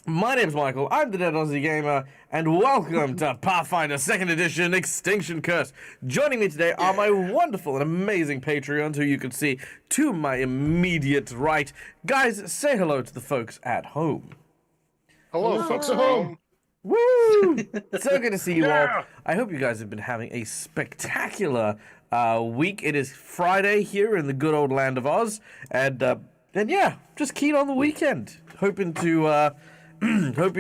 My name's Michael, I'm the Dead Aussie Gamer, and welcome to Pathfinder 2nd Edition Extinction Curse. Joining me today are my wonderful and amazing Patreons, who you can see to my immediate right. Guys, say hello to the folks at home. Hello, folks at home. Woo! So good to see you all. Yeah. I hope you guys have been having a spectacular week. It is Friday here in the good old land of Oz, and yeah, just keen on the weekend. Hoping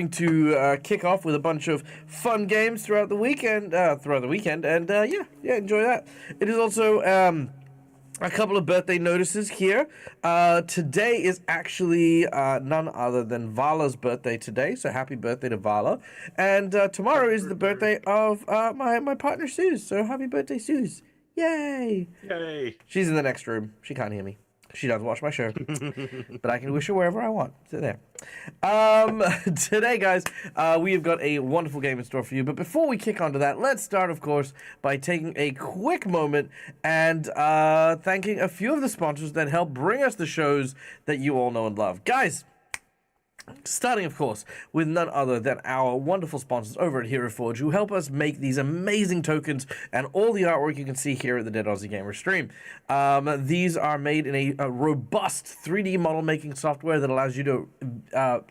to kick off with a bunch of fun games throughout the weekend. And yeah, enjoy that. It is also a couple of birthday notices here. Today is actually none other than Vala's birthday today, so happy birthday to Vala. And tomorrow is the birthday of my partner, Suze, so happy birthday, Suze. Yay! Yay. She's in the next room. She can't hear me. She does watch my show, but I can wish her wherever I want. So there. Today, guys, we have got a wonderful game in store for you. But before we kick onto that, let's start, of course, by taking a quick moment and thanking a few of the sponsors that help bring us the shows that you all know and love. Guys, starting, of course, with none other than our wonderful sponsors over at Hero Forge, who help us make these amazing tokens and all the artwork you can see here at the Dead Aussie Gamer stream. These are made in a robust 3D model making software that allows you to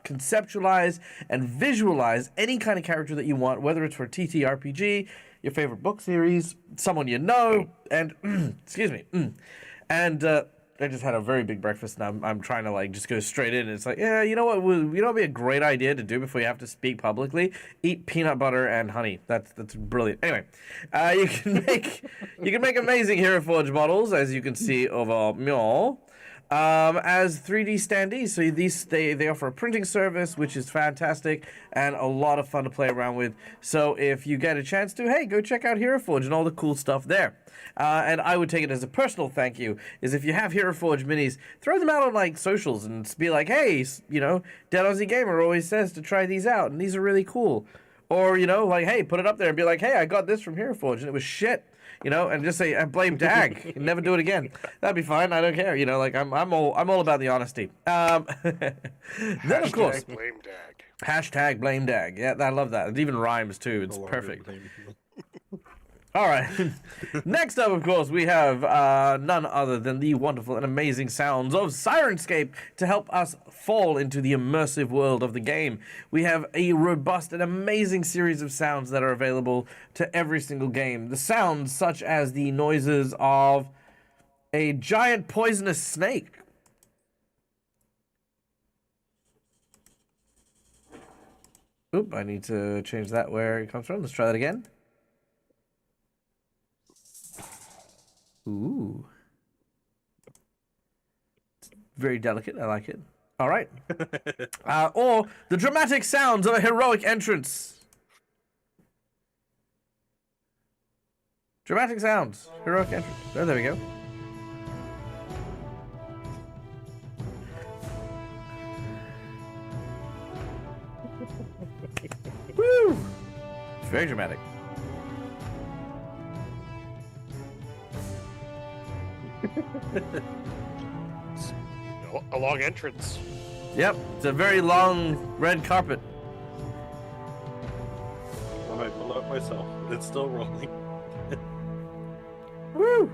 conceptualize and visualize any kind of character that you want, whether it's for TTRPG, your favorite book series, someone you know, and excuse me, and I just had a very big breakfast, and I'm trying to like just go straight in. And it's like, yeah, you know what would be a great idea to do before you have to speak publicly? Eat peanut butter and honey. That's brilliant. Anyway, you can make amazing Hero Forge models, as you can see over me. As 3D standees. So they offer a printing service, which is fantastic and a lot of fun to play around with. So if you get a chance to, hey, go check out Hero Forge and all the cool stuff there. And I would take it as a personal thank you, is if you have Hero Forge minis, throw them out on like socials and be like, hey, you know, Dead Aussie Gamer always says to try these out, and these are really cool. Or, you know, like, hey, put it up there and be like, hey, I got this from Hero Forge and it was shit. You know, and just say I blame Dag and never do it again. That'd be fine. I don't care. You know, like I'm all about the honesty. Then of course, blame Dag. Hashtag blame Dag. Yeah, I love that. It even rhymes too. It's perfect. All right. Next up, of course, we have none other than the wonderful and amazing sounds of Sirenscape to help us fall into the immersive world of the game. We have a robust and amazing series of sounds that are available to every single game. The sounds such as the noises of a giant poisonous snake. Oop, I need to change that where it comes from. Let's try that again. Ooh. Very delicate. I like it. All right. Or the dramatic sounds of a heroic entrance. Dramatic sounds. Heroic entrance. Oh, there we go. Woo! It's very dramatic. A long entrance. Yep, it's a very long red carpet. I might blow up myself. It's still rolling. Woo!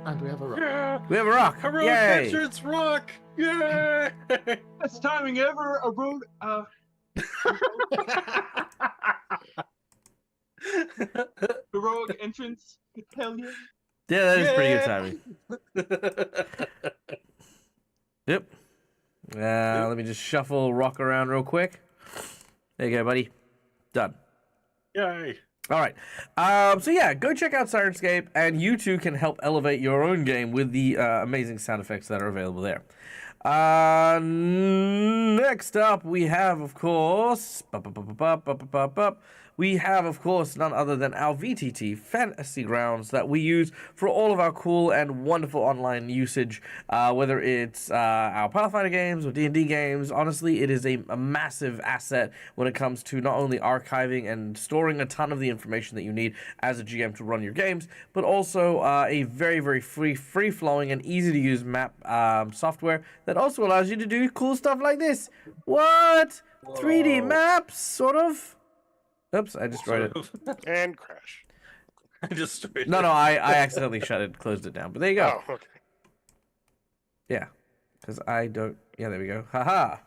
And we have a rock. Yeah! We have a rock. Heroic Yay! entrance rock! Yay! Best timing ever. A road. Heroic entrance. Hell yeah. Yeah, that is pretty good timing. Yep. Let me just shuffle rock around real quick. There you go, buddy. Done. Yay! All right. So yeah, go check out Sirenscape, and you too can help elevate your own game with the amazing sound effects that are available there. Next up, we have, of course, we have, of course, none other than our VTT Fantasy Grounds that we use for all of our cool and wonderful online usage, whether it's our Pathfinder games or D&D games. Honestly, it is a massive asset when it comes to not only archiving and storing a ton of the information that you need as a GM to run your games, but also a very, very free-flowing and easy-to-use map software that also allows you to do cool stuff like this. What? 3D maps, sort of? Oops, I destroyed it. And crash. I destroyed No, it. no, I accidentally closed it down. But there you go. Oh, okay. Yeah, because I don't... Yeah, there we go. Haha.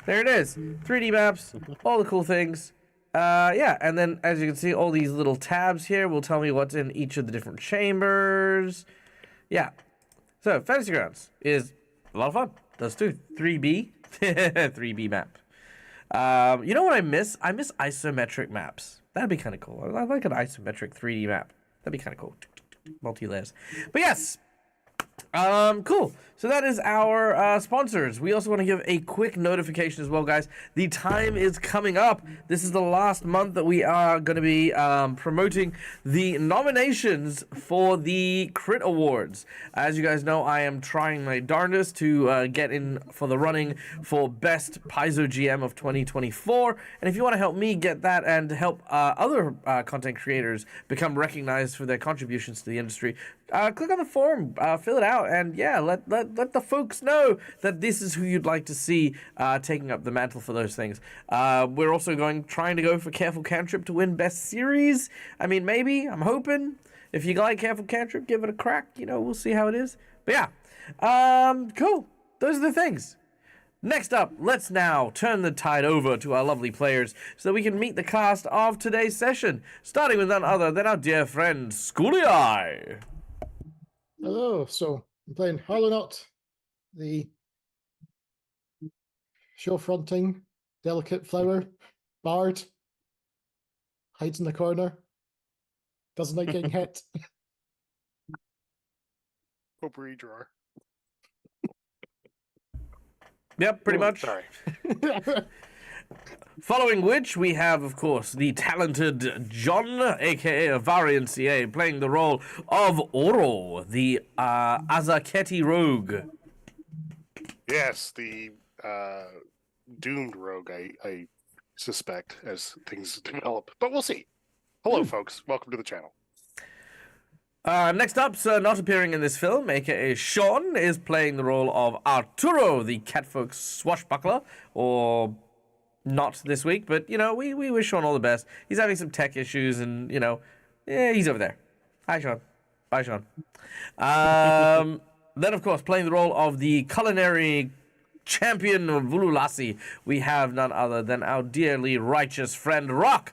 There it is. 3D maps, all the cool things. Yeah, and then as you can see, all these little tabs here will tell me what's in each of the different chambers. Yeah. So, Fantasy Grounds is a lot of fun. Does too. 3B. 3B map. You know what I miss? I miss isometric maps. That'd be kind of cool. I like an isometric 3D map. That'd be kind of cool. Multi-layers. But yes. Cool. So that is our sponsors. We also want to give a quick notification as well, guys. The time is coming up. This is the last month that we are going to be promoting the nominations for the Crit Awards. As you guys know, I am trying my darndest to get in for the running for Best Paizo GM of 2024. And if you want to help me get that and help other content creators become recognized for their contributions to the industry, click on the forum, fill it out, and yeah, let the folks know that this is who you'd like to see taking up the mantle for those things. We're also trying to go for Careful Cantrip to win Best Series. I mean, maybe, I'm hoping. If you like Careful Cantrip, give it a crack. You know, we'll see how it is. But yeah, cool. Those are the things. Next up, let's now turn the tide over to our lovely players so that we can meet the cast of today's session, starting with none other than our dear friend, Schooly Eye. Hello, so I'm playing Harlonaut, the show-fronting, delicate flower, bard, hides in the corner, doesn't like getting hit. Potpourri drawer. Yep, pretty much. Sorry. Following which, we have, of course, the talented John, aka Varian CA, playing the role of Oro, the Azaketi rogue. Yes, the doomed rogue, I suspect, as things develop. But we'll see. Hello, folks. Welcome to the channel. Next up, not appearing in this film, aka Sean, is playing the role of Arturo, the catfolk swashbuckler, or not this week, but, you know, we wish Sean all the best. He's having some tech issues, and, you know, he's over there. Hi, Sean. Bye, Sean. Then, of course, playing the role of the culinary champion of Vululasi, we have none other than our dearly righteous friend, Rock.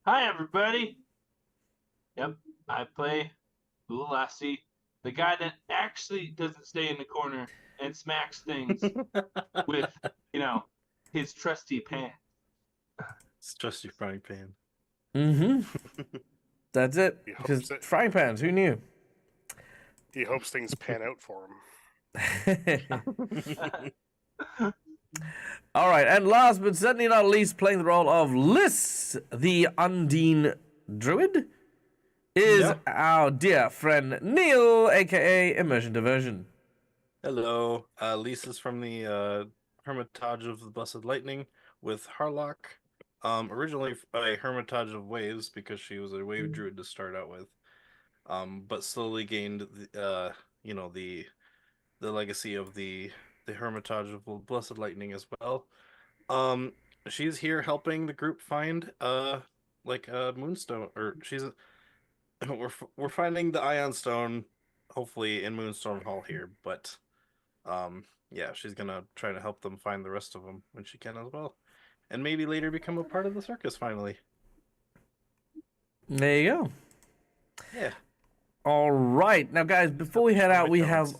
Hi, everybody. Yep, I play Blue Lassie, the guy that actually doesn't stay in the corner and smacks things with, you know, his trusty pan. It's just your frying pan. Mm-hmm. That's it. He hopes Because it- frying pans, who knew? He hopes things pan out for him. All right, and last but certainly not least, playing the role of Liss, the Undine Druid, is our dear friend Neil, aka Immersion Diversion. Hello, Lisa's from the Hermitage of the Blessed Lightning with Harlock. Originally by Hermitage of Waves because she was a wave druid to start out with, but slowly gained the the legacy of the Hermitage of the Blessed Lightning as well. She's here helping the group find like a moonstone, or we're finding the Ion Stone, hopefully in Moonstorm Hall here, but yeah, she's gonna try to help them find the rest of them when she can as well, and maybe later become a part of the circus finally. There you go. Yeah. All right, now guys, before we head out, we have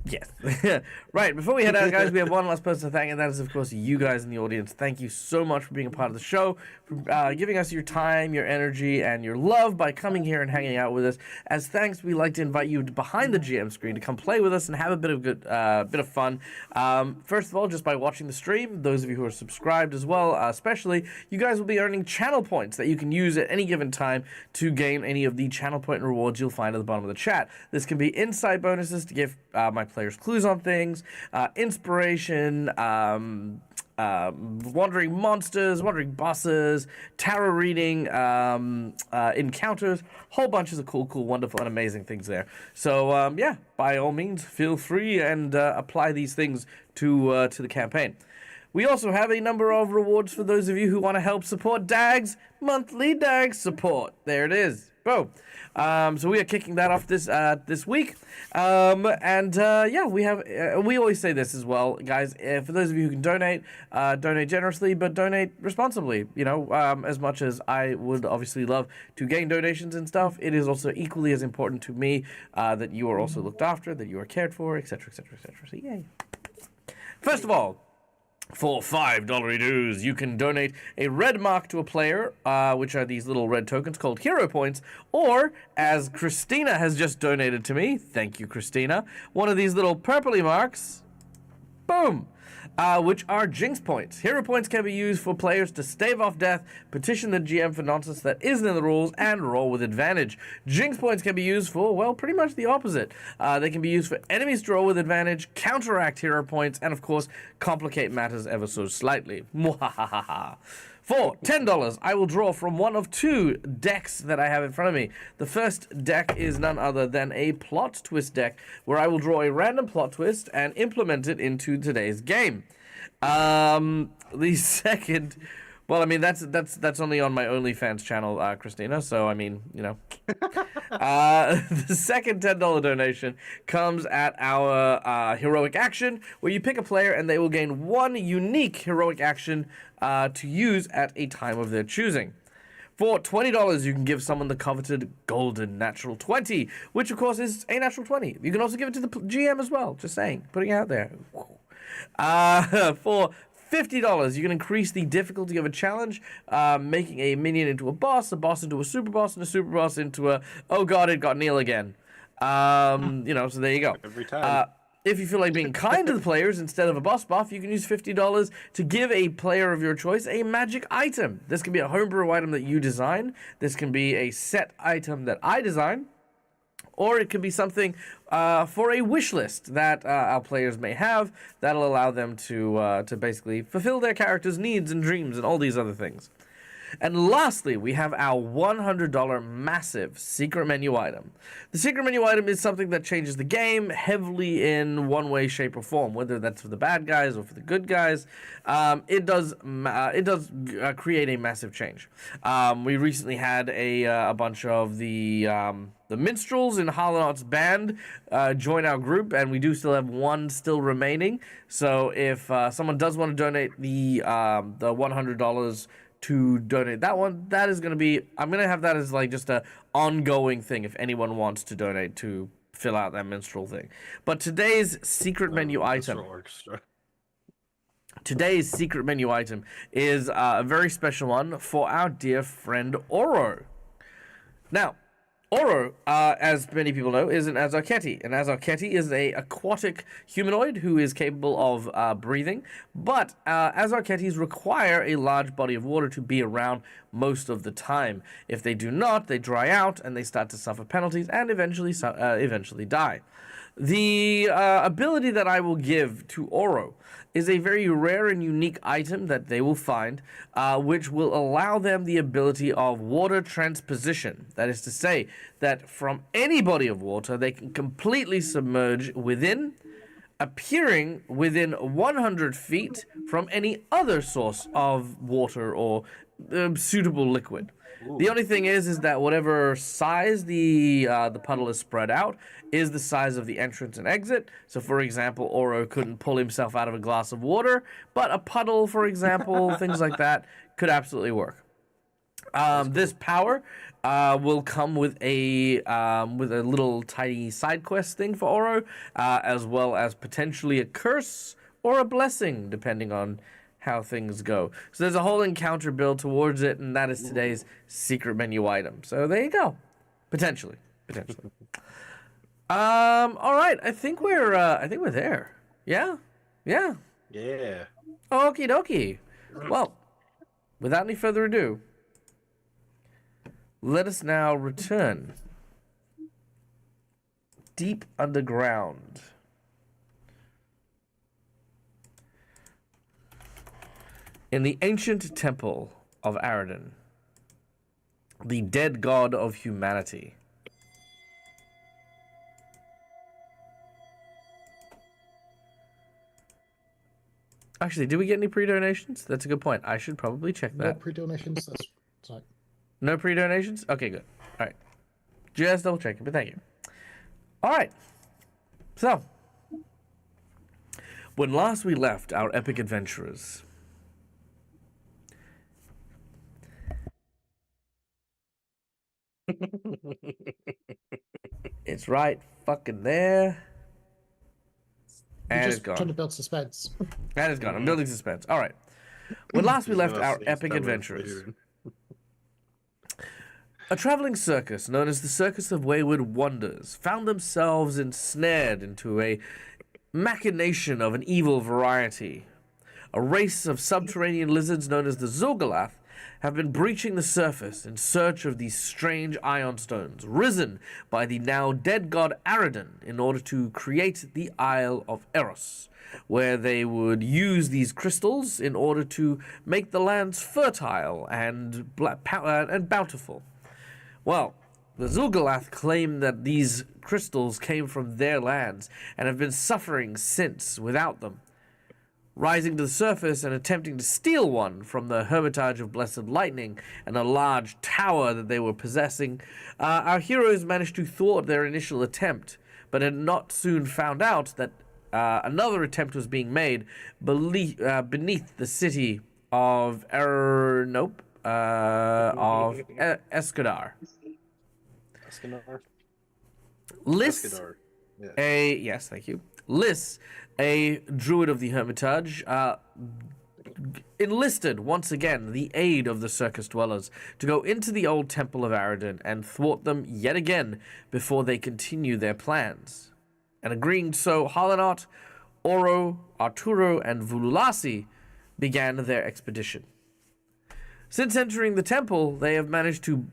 Yes. Right. Before we head out, guys, we have one last person to thank, and that is, of course, you guys in the audience. Thank you so much for being a part of the show, for giving us your time, your energy, and your love by coming here and hanging out with us. As thanks, we like to invite you behind the GM screen to come play with us and have a bit of fun. First of all, just by watching the stream, those of you who are subscribed as well, especially, you guys will be earning channel points that you can use at any given time to gain any of the channel point rewards you'll find at the bottom of the chat. This can be insight bonuses to give my players clues on things, inspiration, wandering monsters, wandering bosses, tarot reading, encounters, whole bunches of cool, wonderful, and amazing things there. So, yeah, by all means, feel free and apply these things to the campaign. We also have a number of rewards for those of you who want to help support DAG's monthly DAG support. There it is. Boom. So we are kicking that off this week. Yeah, we always say this as well, guys. For those of you who can donate, donate generously, but donate responsibly. You know, as much as I would obviously love to gain donations and stuff, it is also equally as important to me that you are also looked after, that you are cared for, etc., etc., etc. So yay. First of all, for $5 dues, you can donate a red mark to a player, which are these little red tokens called hero points, or, as Christina has just donated to me, thank you, Christina, one of these little purpley marks, boom, which are jinx points. Hero points can be used for players to stave off death, petition the GM for nonsense that isn't in the rules, and roll with advantage. Jinx points can be used for, well, pretty much the opposite. They can be used for enemies to roll with advantage, counteract hero points, and of course, complicate matters ever so slightly. Mwahahaha. For $10, I will draw from one of two decks that I have in front of me. The first deck is none other than a plot twist deck, where I will draw a random plot twist and implement it into today's game. The second, well, I mean, that's only on my OnlyFans channel, Christina, so, I mean, you know. The second $10 donation comes at our heroic action, where you pick a player and they will gain one unique heroic action to use at a time of their choosing. For $20, you can give someone the coveted golden natural 20, which, of course, is a natural 20. You can also give it to the GM as well, just saying, putting it out there. For $50, you can increase the difficulty of a challenge, making a minion into a boss into a super boss, and a super boss into a, oh god, it got Neil again. You know, so there you go. Every time. If you feel like being kind to the players instead of a boss buff, you can use $50 to give a player of your choice a magic item. This can be a homebrew item that you design. This can be a set item that I design. Or it could be something for a wish list that our players may have that'll allow them to basically fulfill their characters' needs and dreams and all these other things. And lastly, we have our $100 massive secret menu item. The secret menu item is something that changes the game heavily in one way, shape, or form, whether that's for the bad guys or for the good guys. It does create a massive change. We recently had a bunch of the minstrels in Harlanot's band join our group, and we do still have one still remaining. So if someone does want to donate the $100 to donate that one, that is going to be, I'm going to have that as like just a ongoing thing if anyone wants to donate to fill out that minstrel thing. But today's secret menu item, today's secret menu item is a very special one for our dear friend Oro. Now, Oro, as many people know, is an Azarketi. An Azarketi is an aquatic humanoid who is capable of breathing, but Azarketis require a large body of water to be around most of the time. If they do not, they dry out and they start to suffer penalties and eventually die. The ability that I will give to Oro is a very rare and unique item that they will find, which will allow them the ability of water transposition. That is to say, that from any body of water, they can completely submerge within, appearing within 100 feet from any other source of water or suitable liquid. Ooh. The only thing is that whatever size the puddle is spread out is the size of the entrance and exit. So, for example, Oro couldn't pull himself out of a glass of water, but a puddle, for example, things like that, could absolutely work. This power will come with a little tiny side quest thing for Oro, as well as potentially a curse or a blessing, depending on how things go. So there's a whole encounter build towards it, and that is today's secret menu item. So there you go, potentially. All right, I think we're there. Yeah. Yeah. Okie dokie. Well, without any further ado, let us now return deep underground. In the ancient temple of Aridin, the dead god of humanity. Actually, did we get any pre-donations? That's a good point. I should probably check No that. pre-donations. That's right. No pre-donations? Okay, good. All right. Just double checking, but thank you. All right. So, when last we left our epic adventurers, it's right fucking there. You're And just it's gone. trying to build suspense. And it's gone. I'm building suspense. All right. When last we He's left gonna our say epic stuff adventurers, later. a traveling circus known as the Circus of Wayward Wonders found themselves ensnared into a machination of an evil variety. A race of subterranean lizards known as the Zogalath have been breaching the surface in search of these strange ion stones, risen by the now dead god Aridin in order to create the Isle of Eros, where they would use these crystals in order to make the lands fertile and bountiful. Well, the Zugalath claim that these crystals came from their lands and have been suffering since without them. Rising to the surface and attempting to steal one from the Hermitage of Blessed Lightning and a large tower that they were possessing, our heroes managed to thwart their initial attempt, but had not soon found out that another attempt was being made beneath the city of Escadar. Escanor? Lys, Escadar. Yeah. yes, thank you. Lys, a druid of the Hermitage, enlisted once again the aid of the circus dwellers to go into the old temple of Aridin and thwart them yet again before they continue their plans. And agreeing so, Halanot, Oro, Arturo, and Vululasi began their expedition. Since entering the temple, they have managed to,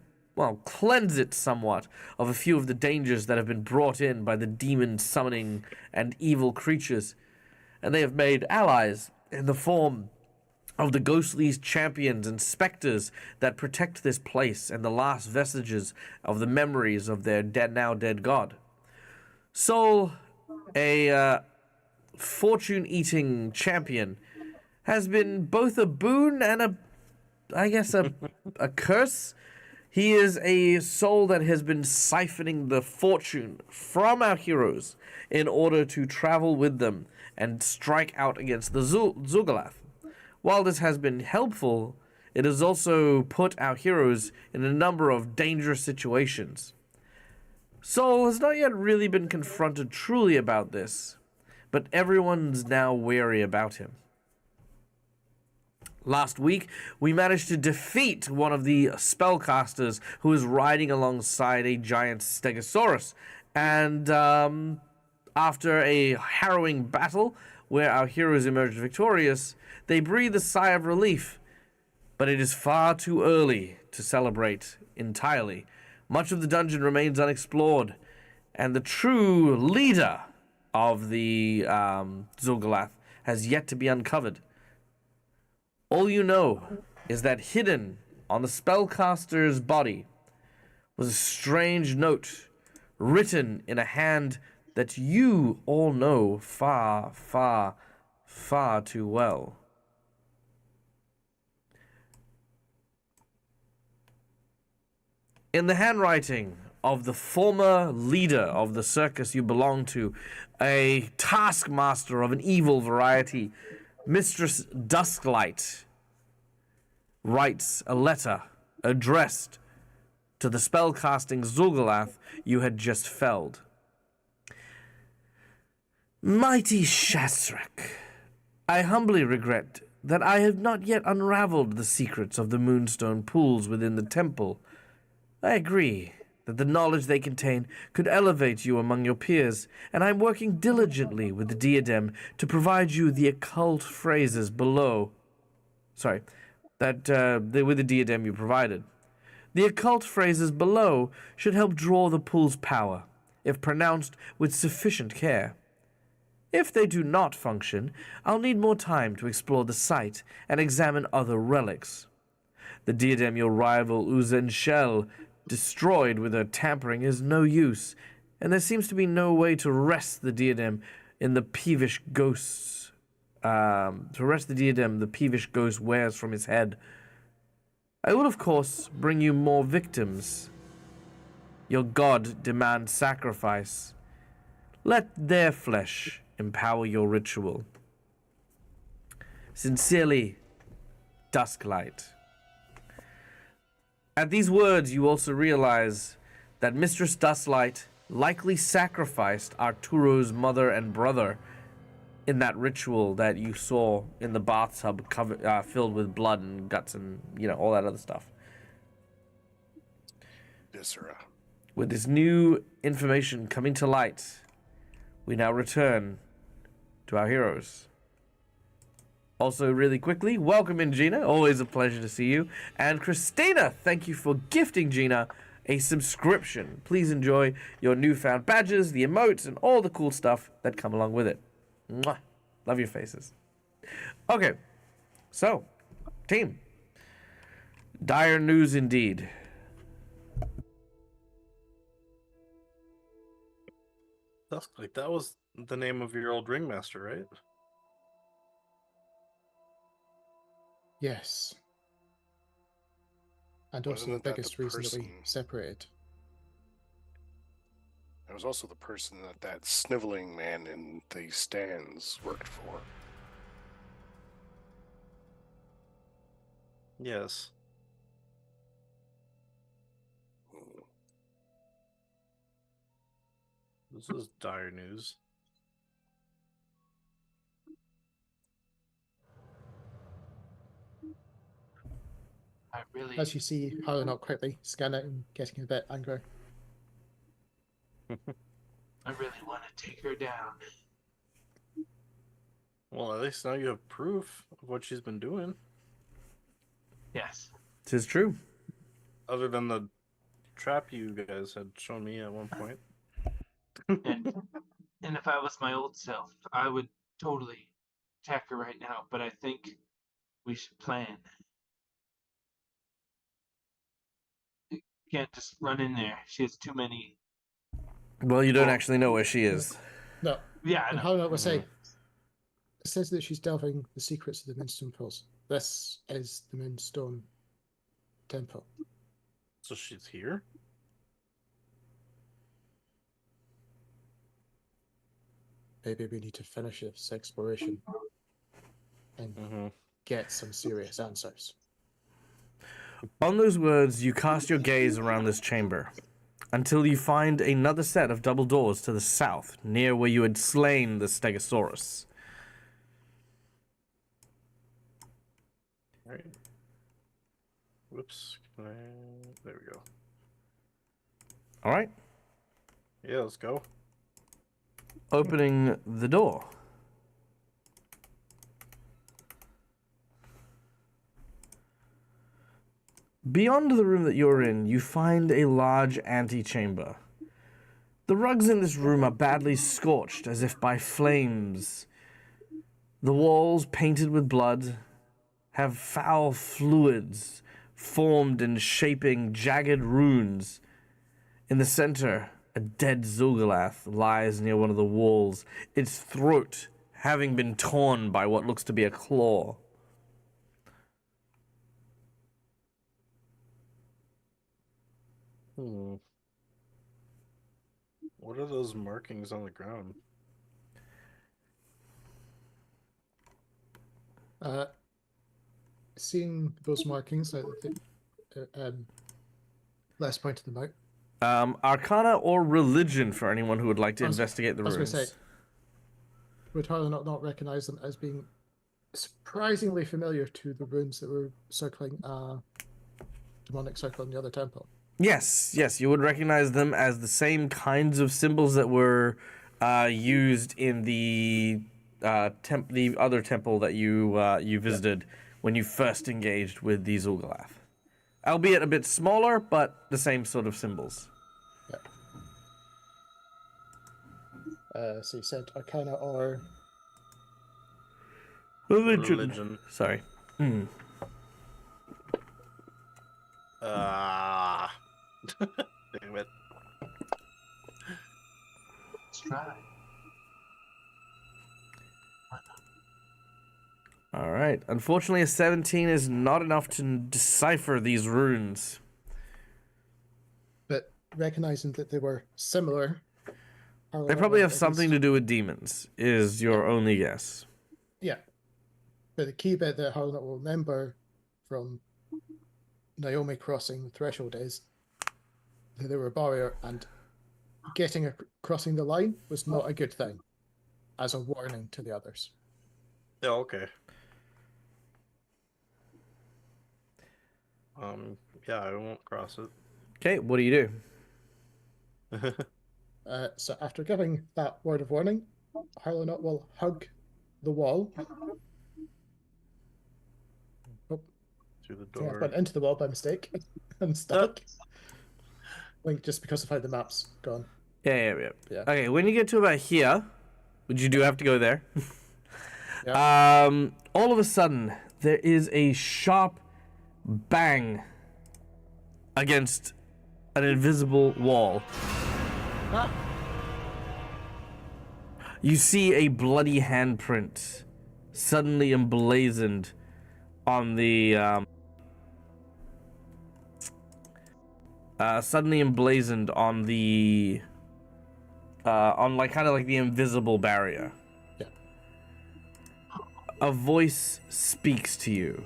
cleanse it somewhat of a few of the dangers that have been brought in by the demon summoning and evil creatures, and they have made allies in the form of the ghostly champions and specters that protect this place and the last vestiges of the memories of their now dead god. Sol, a fortune-eating champion, has been both a boon and a curse. He is a soul that has been siphoning the fortune from our heroes in order to travel with them and strike out against the Zugalath. While this has been helpful, it has also put our heroes in a number of dangerous situations. Sol has not yet really been confronted truly about this, but everyone's now wary about him. Last week, we managed to defeat one of the spellcasters who was riding alongside a giant stegosaurus. And after a harrowing battle where our heroes emerged victorious, they breathe a sigh of relief. But it is far too early to celebrate entirely. Much of the dungeon remains unexplored, and the true leader of the Zogalath has yet to be uncovered. All you know is that hidden on the spellcaster's body was a strange note written in a hand that you all know far, far, far too well. In the handwriting of the former leader of the circus you belong to, a taskmaster of an evil variety, Mistress Dusklight writes a letter addressed to the spell-casting Zulgalath you had just felled. Mighty Shasrak, I humbly regret that I have not yet unraveled the secrets of the moonstone pools within the temple. I agree that the knowledge they contain could elevate you among your peers, and I am working diligently with the diadem to provide you the occult phrases below. With the diadem you provided. The occult phrases below should help draw the pool's power, if pronounced with sufficient care. If they do not function, I'll need more time to explore the site and examine other relics. The diadem your rival Uzen Shell destroyed with her tampering is no use, and there seems to be no way to wrest the diadem the peevish ghost wears from his head. I will, of course, bring you more victims. Your god demands sacrifice. Let their flesh empower your ritual. Sincerely, Dusklight. At these words, you also realize that Mistress Dusklight likely sacrificed Arturo's mother and brother in that ritual that you saw in the bathtub filled with blood and guts and, all that other stuff. Viscera. With this new information coming to light, we now return to our heroes. Also, really quickly, welcome in, Gina. Always a pleasure to see you. And Christina, thank you for gifting Gina a subscription. Please enjoy your newfound badges, the emotes, and all the cool stuff that come along with it. Mwah. Love your faces. Okay, so, team. Dire news indeed. Dusklight, that was the name of your old ringmaster, right? Yes. And also the Wasn't that biggest the reason that we person- separated. That was also the person that sniveling man in the stands worked for. Yes. This is dire news. I really, As you see Harlanot quickly scan it and getting a bit angry. I really want to take her down. Well, at least now you have proof of what she's been doing. Yes. 'Tis true. Other than the trap you guys had shown me at one point. And if I was my old self, I would totally attack her right now. But I think we should plan. You can't just run in there. She has too many. Well, you don't Well- actually know where she is. No, Yeah, I and know. Harlanot will say, it says that she's delving the secrets of the Moonstone Pools. This is the Moonstone Temple. So she's here? Maybe we need to finish this exploration and get some serious answers. On those words, you cast your gaze around this chamber until you find another set of double doors to the south, near where you had slain the Stegosaurus. Alright. Whoops. There we go. All right, Yeah, let's go. opening the door. Beyond the room that you're in, you find a large antechamber. The rugs in this room are badly scorched, as if by flames. The walls, painted with blood, have foul fluids formed and shaping jagged runes. In the center, a dead Zulgalath lies near one of the walls, its throat having been torn by what looks to be a claw. What are those markings on the ground? Seeing those markings, Let's point them out. Arcana or religion for anyone who would like to I was- investigate the I was runes. gonna say, would Harlan not recognize them as being surprisingly familiar to the runes that were circling demonic circle in the other temple? Yes, you would recognize them as the same kinds of symbols that were used in the other temple that you visited when you first engaged with the Zulgalath. Albeit a bit smaller, but the same sort of symbols. So you said Arcana or... Religion. Sorry. Damn it. Let's try. All right. Unfortunately, a 17 is not enough to decipher these runes. But recognizing that they were similar... They probably have something to do with demons, is your only guess. Yeah. But the key bit that Harlan will remember from Naomi crossing the threshold is that there were a barrier, and crossing the line was not a good thing, as a warning to the others. Yeah, okay. Yeah, I won't cross it. Okay, what do you do? So after giving that word of warning, Harlan will hug the wall. Oh, Through the I think I've door. gone into the wall by mistake and stuck. Like, just because of how the map's gone. Yeah. Yeah. Okay, when you get to about here, which you do have to go there, Yeah. all of a sudden, there is a sharp bang against an invisible wall. Ah. You see a bloody handprint suddenly emblazoned on the on like kind of like the invisible barrier. Yeah. A voice speaks to you.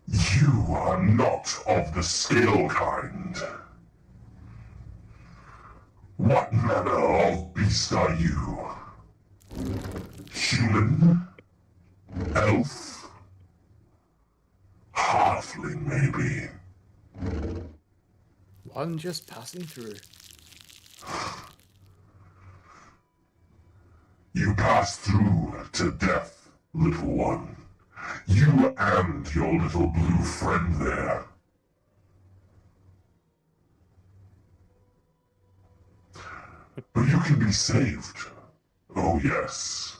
You are not of the scale kind. What manner of beast are you? Human? Elf? Halfling, maybe? One just passing through. You pass through to death, little one. You and your little blue friend there. But you can be saved. Oh yes.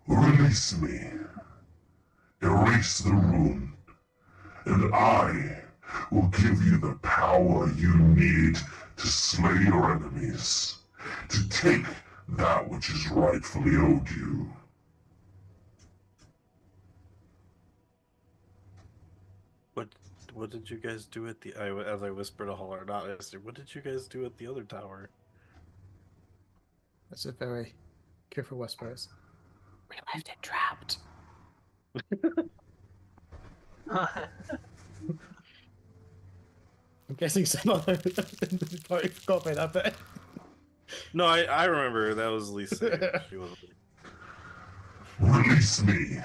Release me. Erase the rune. And I will give you the power you need to slay your enemies. To take that which is rightfully owed you. What did you guys do at the? As I whispered to Holler, not Esther. What did you guys do at the other tower? That's a very careful whisper. We left it trapped. I'm guessing some other in the party forgot about that bit. No, I remember that was Lisa. She wasn't. Release me.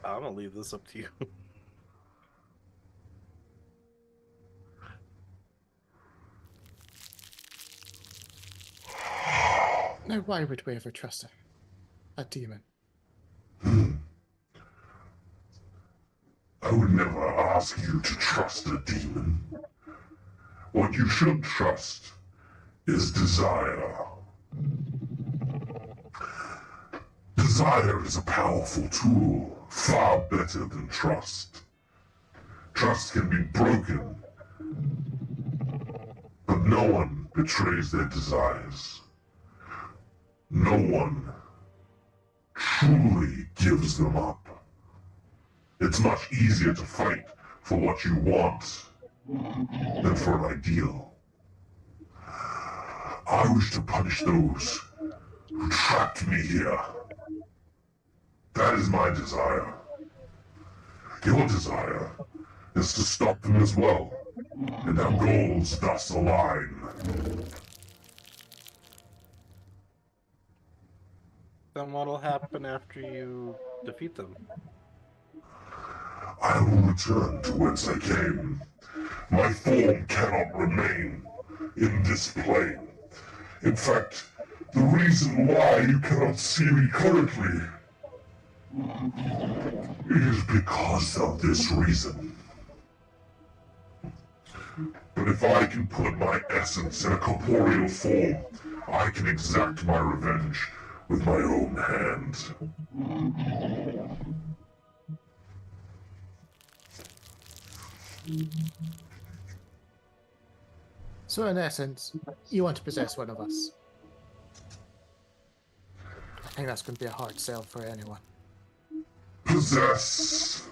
I'm gonna leave this up to you. Now, why would we ever trust a demon? I would never ask you to trust a demon. What you should trust is desire. Desire is a powerful tool, far better than trust. Trust can be broken, but no one betrays their desires. No one truly gives them up. It's much easier to fight for what you want than for an ideal. I wish to punish those who trapped me here. That is my desire. Your desire is to stop them as well, and our goals thus align. Then what'll happen after you defeat them? I will return to whence I came. My form cannot remain in this plane. In fact, the reason why you cannot see me currently is because of this reason. But if I can put my essence in a corporeal form, I can exact my revenge with my own hands. So in essence, you want to possess one of us. I think that's going to be a hard sell for anyone. Possess.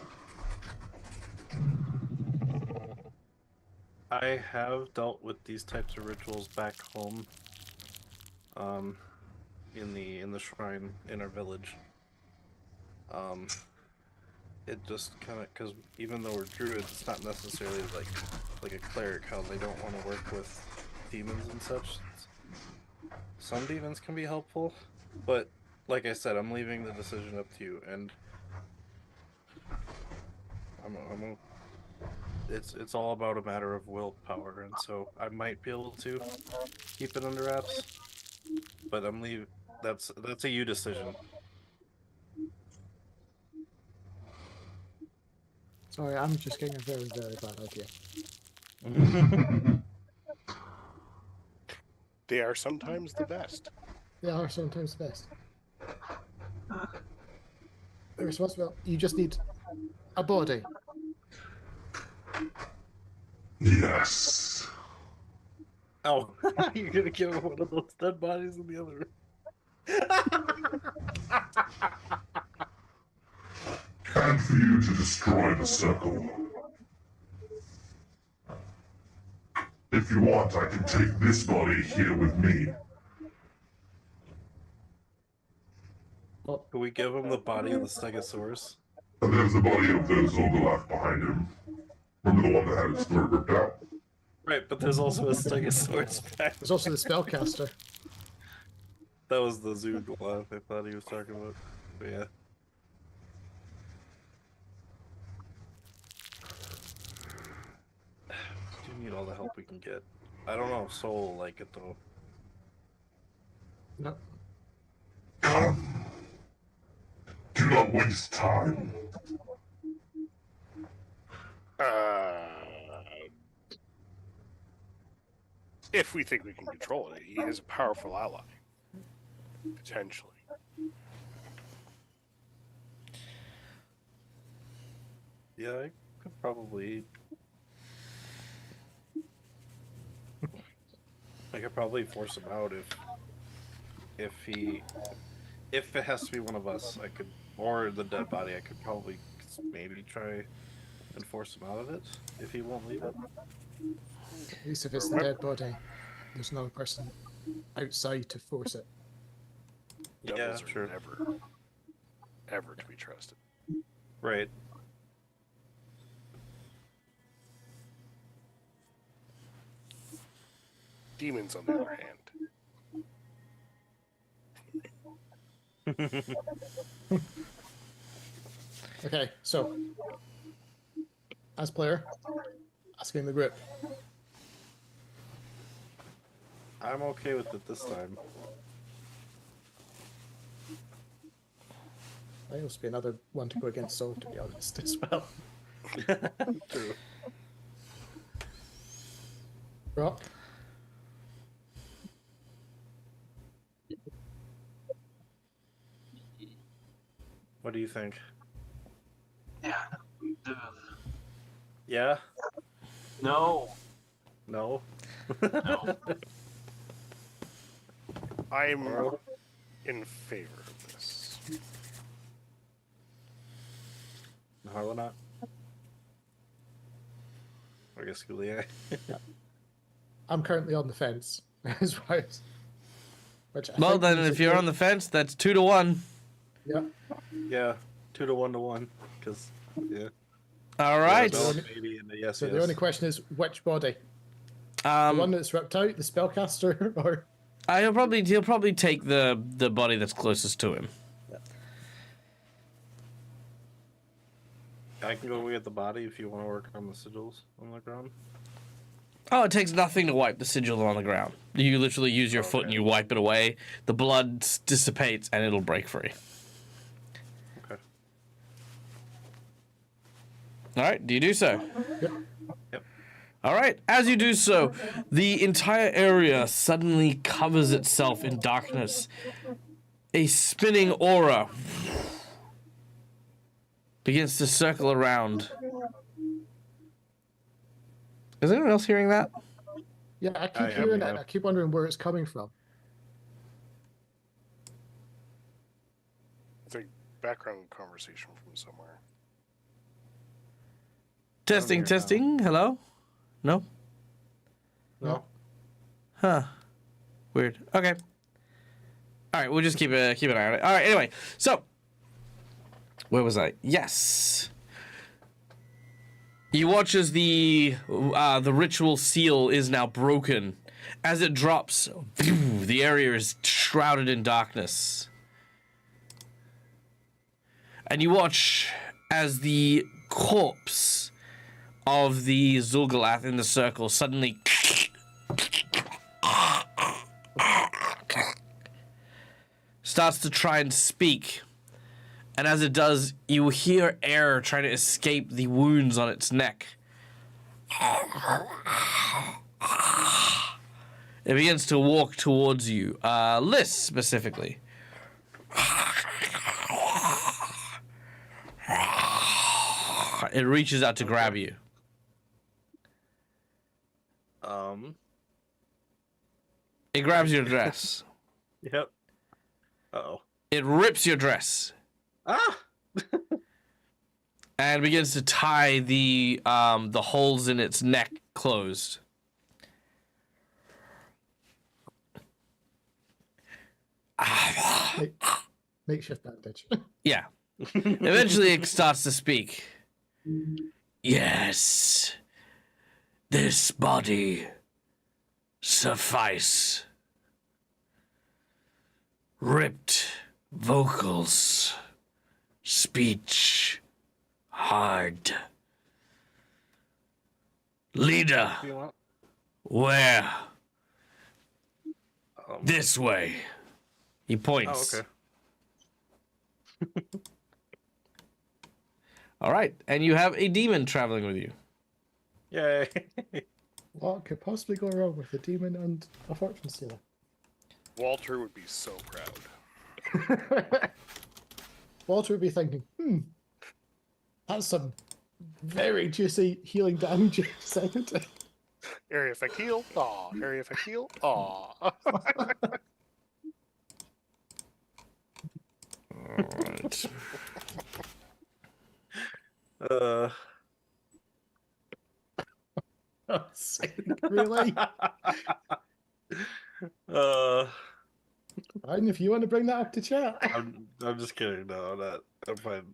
I have dealt with these types of rituals back home, in the shrine in our village. It just kind of, because even though we're druids, it's not necessarily like a cleric, how they don't want to work with demons and such. Some demons can be helpful, but like I said, I'm leaving the decision up to you, and it's all about a matter of willpower, and so I might be able to keep it under wraps, but that's a you decision. Sorry, I'm just getting a very, very bad idea. They are sometimes the best. They are sometimes the best. The responsibility, you just need a body. Yes. Oh, you're gonna give him one of those dead bodies in the other room. And for you to destroy the circle. If you want, I can take this body here with me. Can we give him the body of the Stegosaurus? And there's the body of the Zogolaf behind him. Remember the one that had its throat ripped out? Right, but there's also a Stegosaurus back. There's also the spellcaster. That was the Zogolaf I thought he was talking about. But yeah. We do need all the help we can get. I don't know if Soul will like it though. No. Come. Do not waste time. If we think we can control it, he is a powerful ally. Potentially. Yeah, I could probably. I could probably force him out if it has to be one of us. I could, or the dead body. I could probably maybe try and force him out of it if he won't leave it. At least if it's the dead body, there's another person outside to force it. Yeah, Devils are sure. ever to be trusted. Right. Demons, on the other hand. Okay, so as player, asking the group. I'm okay with it this time. I must be another one to go against Soul, to be honest, as well. True. Rock. What do you think? Yeah. Yeah? No. No? No. I'm in favor of this. Harlanot. I guess Goulier. I'm currently on the fence. As far as, which I Well, think then, means if that you're on the fence, that's 2-1. Yeah. Yeah, 2 to 1 to 1. Because All right. no, maybe and a yes, So yes. the only question is which body? The one that's ripped out, the spellcaster, or he'll probably take the body that's closest to him. I can go get the body if you want to work on the sigils on the ground. Oh, it takes nothing to wipe the sigil on the ground. You literally use your foot and you wipe it away. The blood dissipates and it'll break free. Okay. All right, do you do so? Yep. All right, as you do so, the entire area suddenly covers itself in darkness. A spinning aura begins to circle around. Is anyone else hearing that? yeah, I keep I am, hearing yeah. it. I keep wondering where it's coming from. It's a background conversation from somewhere. Testing, hear now. testing. Hello? No? No. Huh. Weird. Okay. All right, we'll just keep an eye on it. All right, anyway. So, where was I? Yes. You watch as the ritual seal is now broken. As it drops, the area is shrouded in darkness. And you watch as the corpse of the Zulgalath in the circle suddenly starts to try and speak. And as it does, you hear air trying to escape the wounds on its neck. It begins to walk towards you. Liz, specifically. It reaches out to grab you. It grabs your dress. Yep. Uh-oh. It rips your dress. Ah! And begins to tie the holes in its neck closed. Makeshift bandage. Yeah. Eventually it starts to speak. Yes. This body suffice. Ripped vocals. Speech hard. Leader, Do you want? where? This way. He points. Oh, okay. All right, and you have a demon traveling with you. Yay. What could possibly go wrong with a demon and a fortune stealer? Walter would be so proud. Walter would be thinking, that's some very juicy healing damage sound. Area effect heal. Aw. Area effect heal. Aw. Alright. Really? Fine, if you want to bring that up to chat. I'm just kidding. No, I'm not. I'm fine.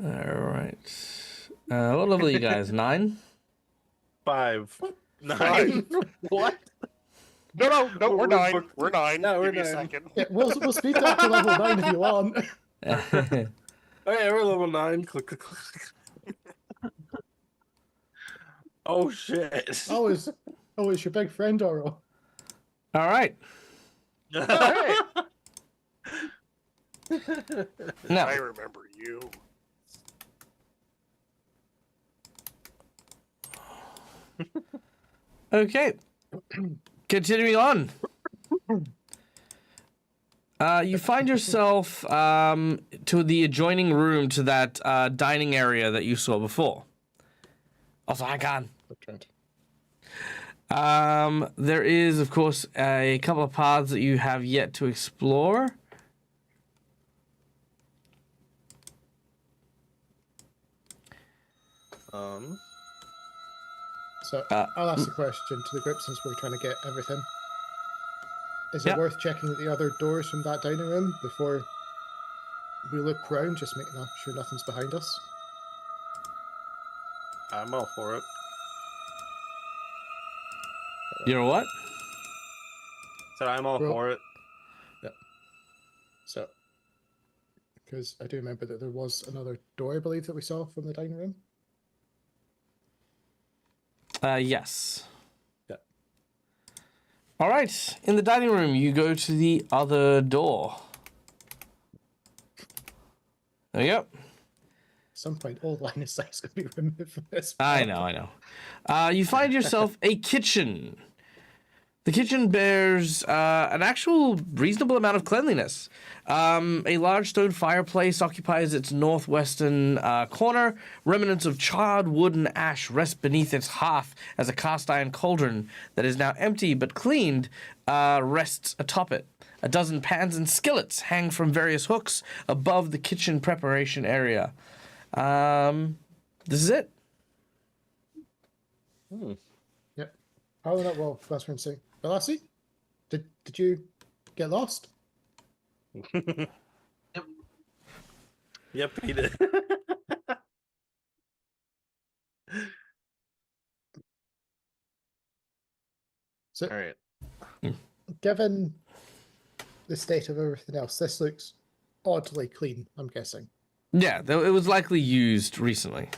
Alright. What level are you guys? 9? 5. 9. Five. What? No, we're We're 9. booked. We're 9. No, we're Give me a 9. second. Yeah, we'll speed up to level 9 if you want. Oh yeah, we're level 9. Click, click, click. Oh shit. Oh, it's your big friend, Oro. Alright. Hey, Now, I remember you. okay. Continuing on. You find yourself to the adjoining room to that dining area that you saw before. Also, hang on. There is, of course, a couple of paths that you have yet to explore. So I'll ask the question to the group since we're trying to get everything. Is it Yep. worth checking the other doors from that dining room before we look round, just making sure nothing's behind us? I'm all for it. You're what? So I'm all Well- for it. So, because I do remember that there was another door, I believe, that we saw from the dining room. Yes. Yeah. All right. In the dining room, you go to the other door. There you go. At some point, all line of sight's going to be removed from this. I know. You find yourself a kitchen. The kitchen bears an actual reasonable amount of cleanliness. A large stone fireplace occupies its northwestern corner. Remnants of charred wood and ash rest beneath its hearth as a cast iron cauldron that is now empty but cleaned rests atop it. A dozen pans and skillets hang from various hooks above the kitchen preparation area. This is it. Yep. How that? Well, that's what I'm saying. Lassie, did you get lost? Yep, he did. So, All right. given the state of everything else, this looks oddly clean, I'm guessing. Yeah, it was likely used recently.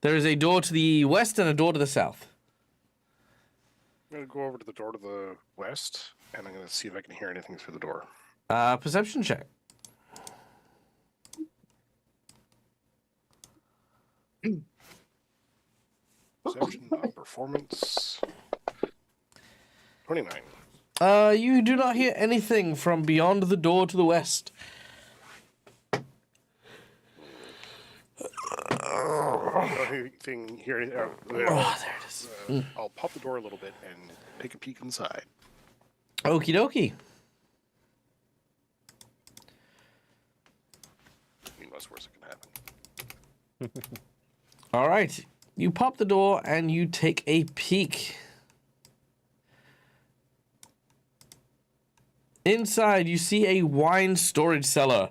There is a door to the west and a door to the south. I'm going to go over to the door to the west, and I'm going to see if I can hear anything through the door. Perception check. Perception, not performance. 29. You do not hear anything from beyond the door to the west. Anything here? Oh, there it is. I'll pop the door a little bit and take a peek inside. Okie dokie. I mean, what's worse that can happen? All right. You pop the door and you take a peek. Inside, you see a wine storage cellar.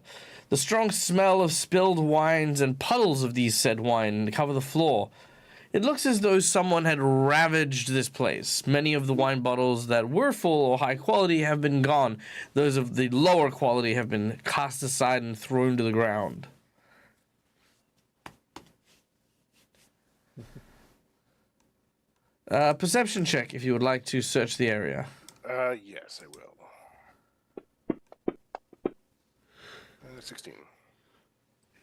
The strong smell of spilled wines and puddles of these said wine cover the floor. It looks as though someone had ravaged this place. Many of the wine bottles that were full or high quality have been gone. Those of the lower quality have been cast aside and thrown to the ground. Perception check if you would like to search the area. Yes, I will. 16.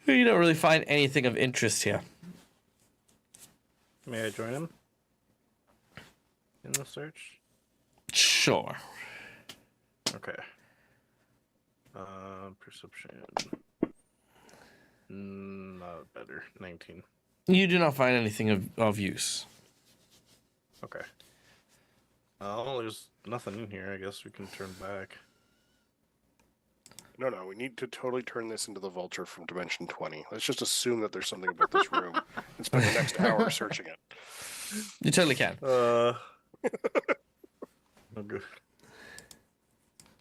You don't really find anything of interest here. May I join him in the search? Sure. Okay. Perception. Not better. 19. You do not find anything of use. Okay. Oh, there's nothing in here. I guess we can turn back. No, we need to totally turn this into the vulture from Dimension 20. Let's just assume that there's something about this room and spend the next hour searching it. You totally can. Okay.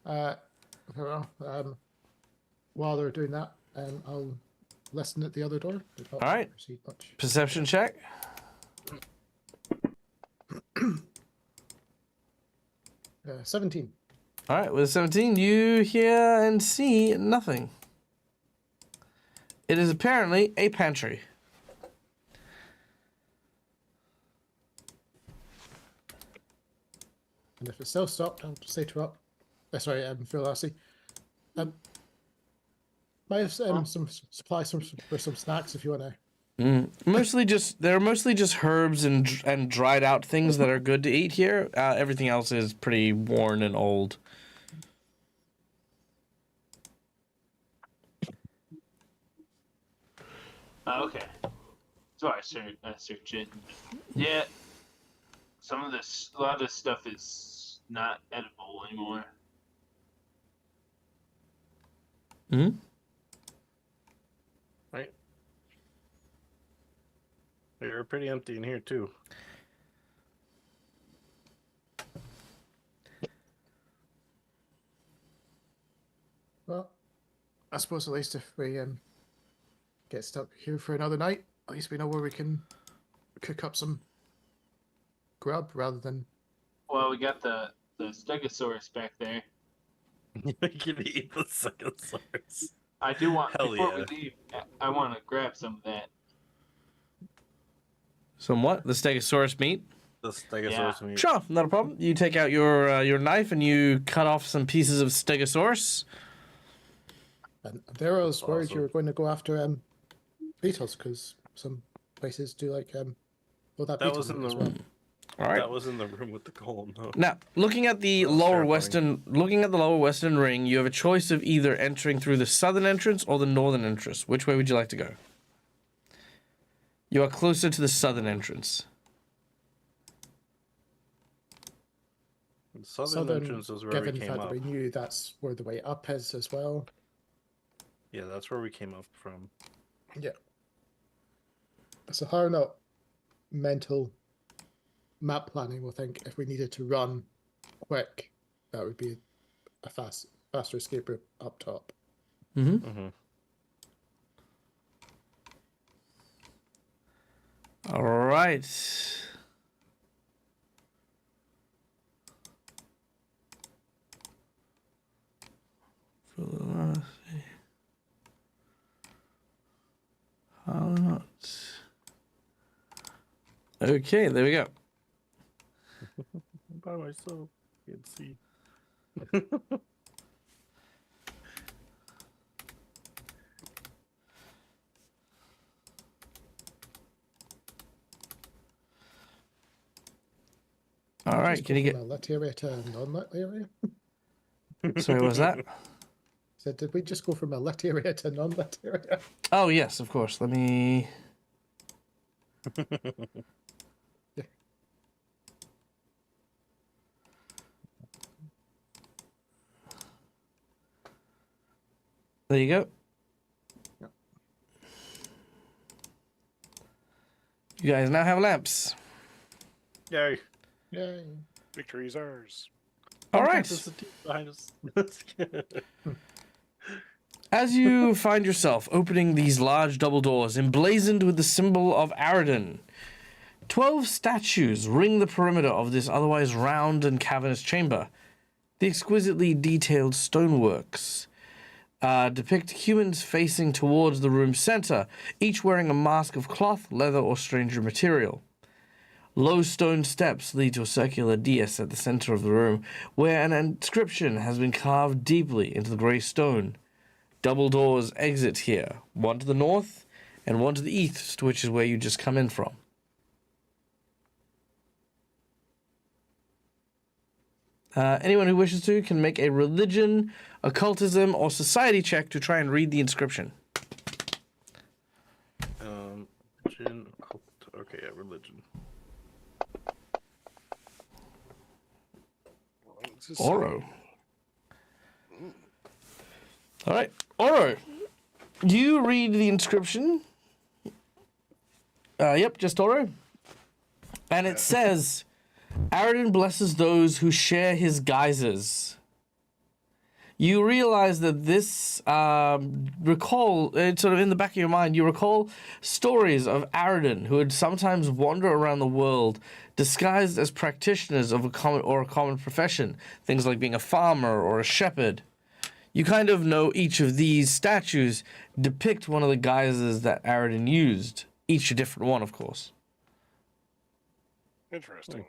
Well, while they're doing that, I'll listen at the other door. All right. Proceed much. Perception check. 17. All right, with 17, you hear and see nothing. It is apparently a pantry. And if it's still stopped, I'll say to up. Sorry, Phil Lassie. Might have some supply for some snacks if you want to. They're mostly just herbs and dried out things that are good to eat here. Everything else is pretty worn and old. Okay. So I search it. Yeah. A lot of this stuff is not edible anymore. Hmm. Right. You're pretty empty in here too. Well, I suppose at least if we get stuck here for another night, at least we know where we can cook up some grub rather than. Well, we got the Stegosaurus back there. You can eat the Stegosaurus. I do want Hell before yeah. we leave. I want to grab some of that. Somewhat. The Stegosaurus meat. The Stegosaurus meat. Sure, not a problem. You take out your knife and you cut off some pieces of Stegosaurus. And there I was worried you Awesome. were going to go after beetles because some places do like well that That beetle was in meat the as well. room. All right. That was in the room with the golem, though. Now, looking at the looking at the lower western ring, you have a choice of either entering through the southern entrance or the northern entrance. Which way would you like to go? You are closer to the southern entrance. The southern entrance is where we given the came fact up. that we knew that's where the way up is as well. Yeah, that's where we came up from. Yeah. So how not mental map planning will think if we needed to run quick, that would be a faster escape route up top. Mm-hmm. Mm-hmm. All right. How not? Okay, there we go. I'm by myself. You can see. All right, Just can go you get? from a lit area to a non-lit area? Sorry, what was that? So did we just go from a lit area to a non-lit area? Oh yes, of course. Let me. There you go. Yep. You guys now have lamps. Yay. Yay. Victory is ours. All right. There's a team behind us. As you find yourself opening these large double doors emblazoned with the symbol of Aridin, 12 statues ring the perimeter of this otherwise round and cavernous chamber. The exquisitely detailed stoneworks depict humans facing towards the room's center, each wearing a mask of cloth, leather, or stranger material. Low stone steps lead to a circular dais at the center of the room, where an inscription has been carved deeply into the grey stone. Double doors exit here, one to the north and one to the east, which is where you just come in from. Anyone who wishes to can make a religion, occultism, or society check to try and read the inscription. Religion, occult. Okay, yeah, religion. Oro. All right, Oro. You read the inscription. Yep, just Oro. And it says, Aridin blesses those who share his guises. You realize that this, it's sort of in the back of your mind, you recall stories of Aridin who would sometimes wander around the world disguised as practitioners of a common profession, things like being a farmer or a shepherd. You kind of know each of these statues depict one of the guises that Aridin used, each a different one, of course. Interesting.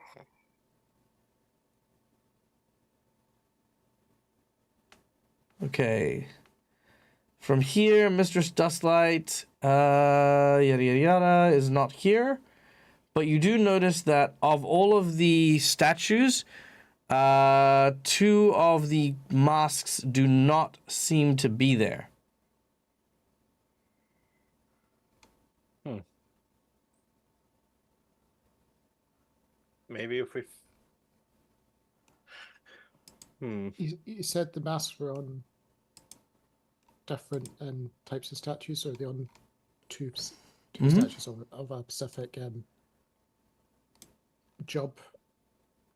Okay. From here, Mistress Dustlight, yada yada yada, is not here. But you do notice that of all of the statues, 2 of the masks do not seem to be there. Maybe if we. You said the masks were on different types of statues, or are they on 2 two Mhm. statues of a specific job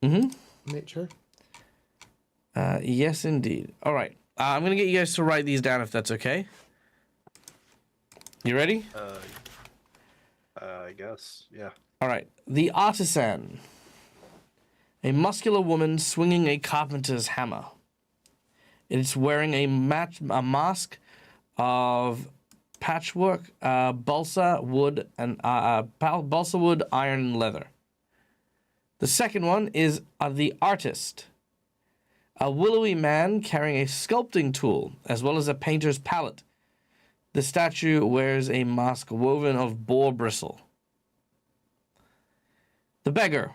Mm-hmm. nature. Yes, indeed. All right. I'm going to get you guys to write these down if that's okay. You ready? I guess. Yeah. All right. The artisan. A muscular woman swinging a carpenter's hammer. It's wearing a mask of patchwork, balsa wood, and balsa wood, iron, and leather. The second one is the artist. A willowy man carrying a sculpting tool, as well as a painter's palette. The statue wears a mask woven of boar bristle. The beggar.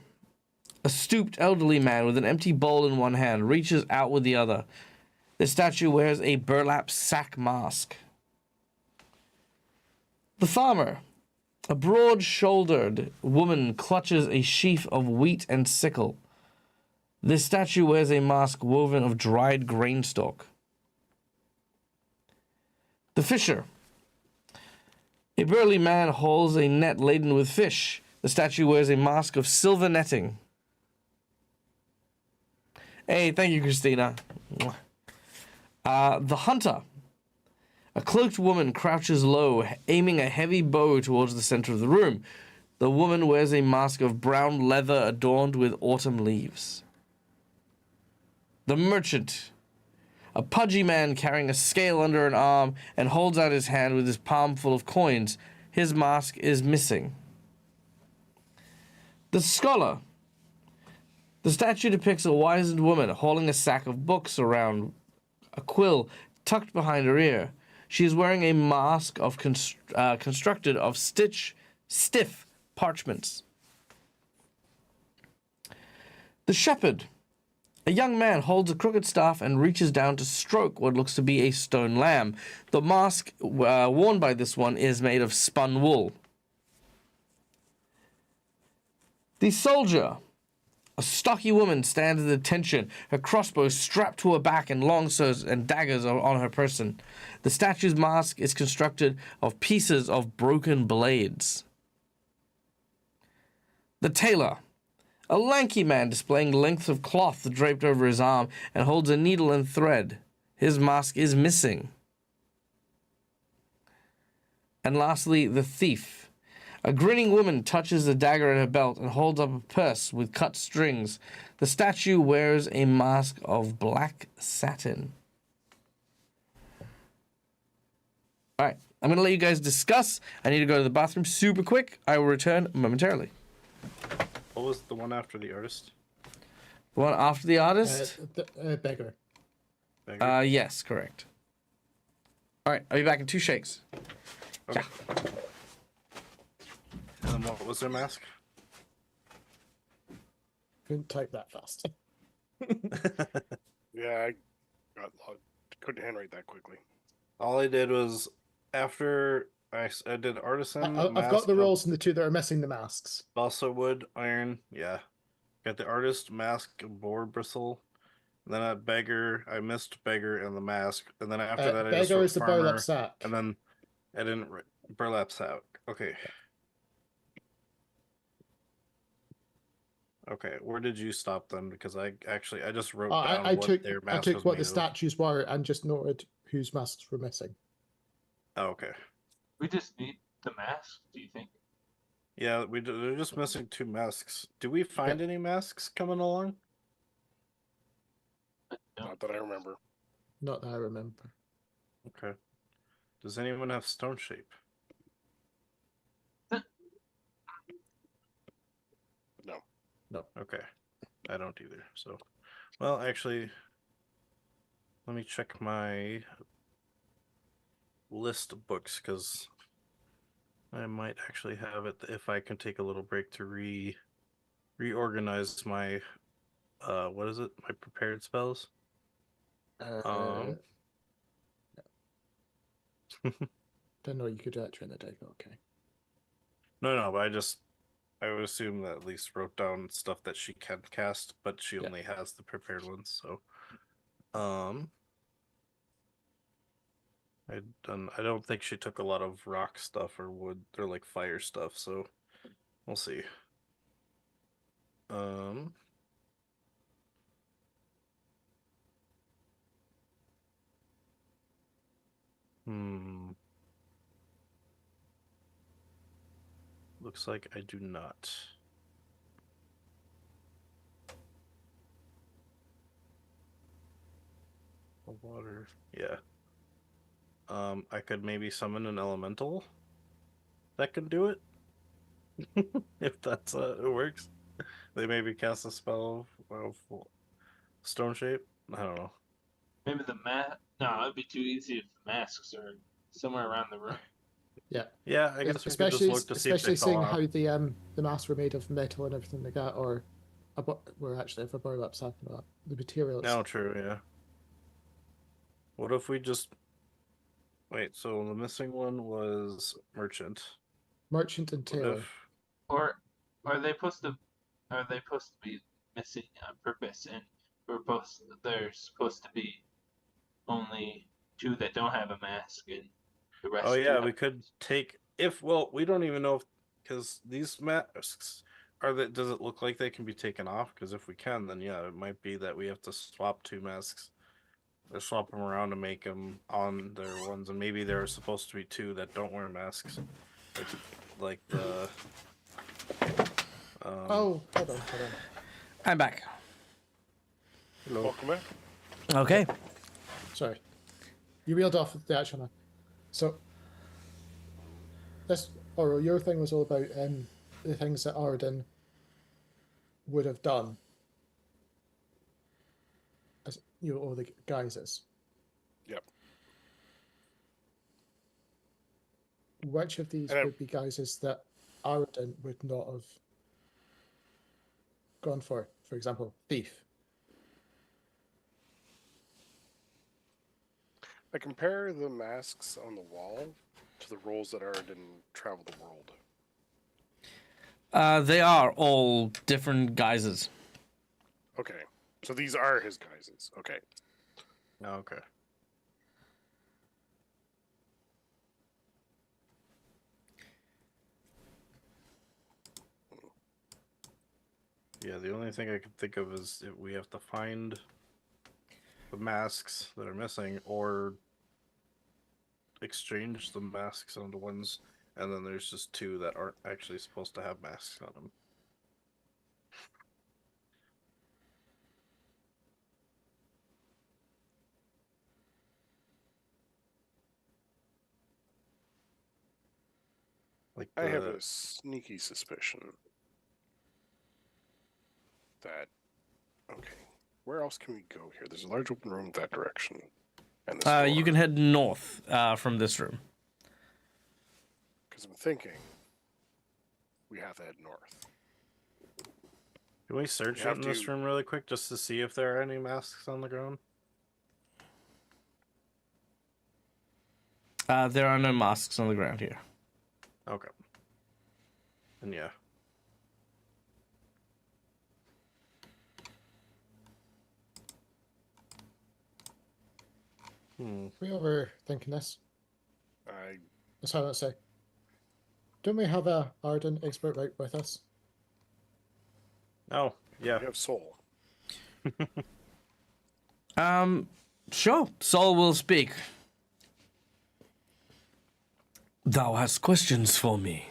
A stooped elderly man with an empty bowl in one hand reaches out with the other. The statue wears a burlap sack mask. The farmer. A broad-shouldered woman clutches a sheaf of wheat and sickle. This statue wears a mask woven of dried grain stalk. The fisher. A burly man holds a net laden with fish. The statue wears a mask of silver netting. Hey, thank you, Christina. The hunter. A cloaked woman crouches low, aiming a heavy bow towards the center of the room. The woman wears a mask of brown leather adorned with autumn leaves. The merchant. A pudgy man carrying a scale under an arm and holds out his hand with his palm full of coins. His mask is missing. The scholar. The statue depicts a wizened woman holding a sack of books around a quill tucked behind her ear. She is wearing a mask of constructed of stiff parchments. The shepherd. A young man holds a crooked staff and reaches down to stroke what looks to be a stone lamb. The mask worn by this one is made of spun wool. The soldier. A stocky woman stands at attention, her crossbow strapped to her back and long swords and daggers are on her person. The statue's mask is constructed of pieces of broken blades. The tailor. A lanky man displaying lengths of cloth draped over his arm and holds a needle and thread. His mask is missing. And lastly, the thief. A grinning woman touches a dagger at her belt and holds up a purse with cut strings. The statue wears a mask of black satin. All right, I'm going to let you guys discuss. I need to go to the bathroom super quick. I will return momentarily. What was the one after the artist? The one after the artist? The beggar. Beggar? Yes, correct. All right, I'll be back in 2 shakes. Okay. Yeah. And then what was their mask? Couldn't type that fast. Yeah, I got logged. Couldn't handwrite that quickly. All I did was after I did artisan. I've mask got the of roles and the two that are missing the masks. balsa wood, iron. Yeah, got the artist mask of boar bristle. And then at beggar, I missed beggar and the mask. And then after that, I just Beggar wrote is the farmer, burlap sack. and then I didn't write burlap sack. Okay. Okay, where did you stop then? Because I just wrote down I what took their I mask took was what made the of. statues were and just noted whose masks were missing. Oh, okay. We just need the mask, do you think? Yeah, they're just missing 2 masks. Do we find any masks coming along? No. Not that I remember. Not that I remember. Okay. Does anyone have stone shape? No. No. Okay. I don't either. So, well, actually, let me check my list of books because I might actually have it if I can take a little break to reorganize my what is it? My prepared spells. Didn't know you could do that during the day, but okay. No, but I would assume that at least wrote down stuff that she can cast, but she only has the prepared ones. So, I don't think she took a lot of rock stuff or wood or like fire stuff, so we'll see. Um. Hmm. Looks like I do not. Water. Yeah. I could maybe summon an elemental that can do it. If that's it works. They maybe cast a spell of stone shape. I don't know. Maybe the mask. No, it'd be too easy if the masks are somewhere around the room. Yeah. Yeah, I guess we could just Especially, look to see if they especially fell seeing off. how the masks were made of metal and everything like that, or we're actually if a borrow up something about the materials. No, true, yeah. What if we just wait? So the missing one was merchant. Merchant and What tailor. if Or are they supposed to? Are they supposed to be missing on purpose? And there's supposed to be only two that don't have a mask, and the rest. Oh do yeah, have we could take if well, we don't even know if because these masks are that does it look like they can be taken off? Because if we can, then yeah, it might be that we have to swap two masks or swap them around to make them on their ones, and maybe there are supposed to be two that don't wear masks, like the. Oh, hold on. I'm back. Hello. Welcome back. Okay. Sorry. You reeled off the actual one. So, Oro, your thing was all about the things that Arden would have done, as or the guises. Yep. Which of these And would be guises that Arden would not have gone for? For example, thief. I compare the masks on the wall to the roles that are in Travel the World. They are all different guises. Okay. So these are his guises. Okay. Okay. Yeah, the only thing I can think of is if we have to find the masks that are missing or exchange the masks onto ones, and then there's just two that aren't actually supposed to have masks on them. Like I have a sneaky suspicion that. Okay. Where else can we go here? There's a large open room that direction. And this You can head north from this room. Because I'm thinking we have to head north. Can we search You it have in this to- room really quick just to see if there are any masks on the ground? There are no masks on the ground here. Okay. And yeah. We overthinking this. I That's how I say. Don't we have a Arden expert right with us? Oh, yeah. have soul. Sure. Saul will speak. Thou hast questions for me.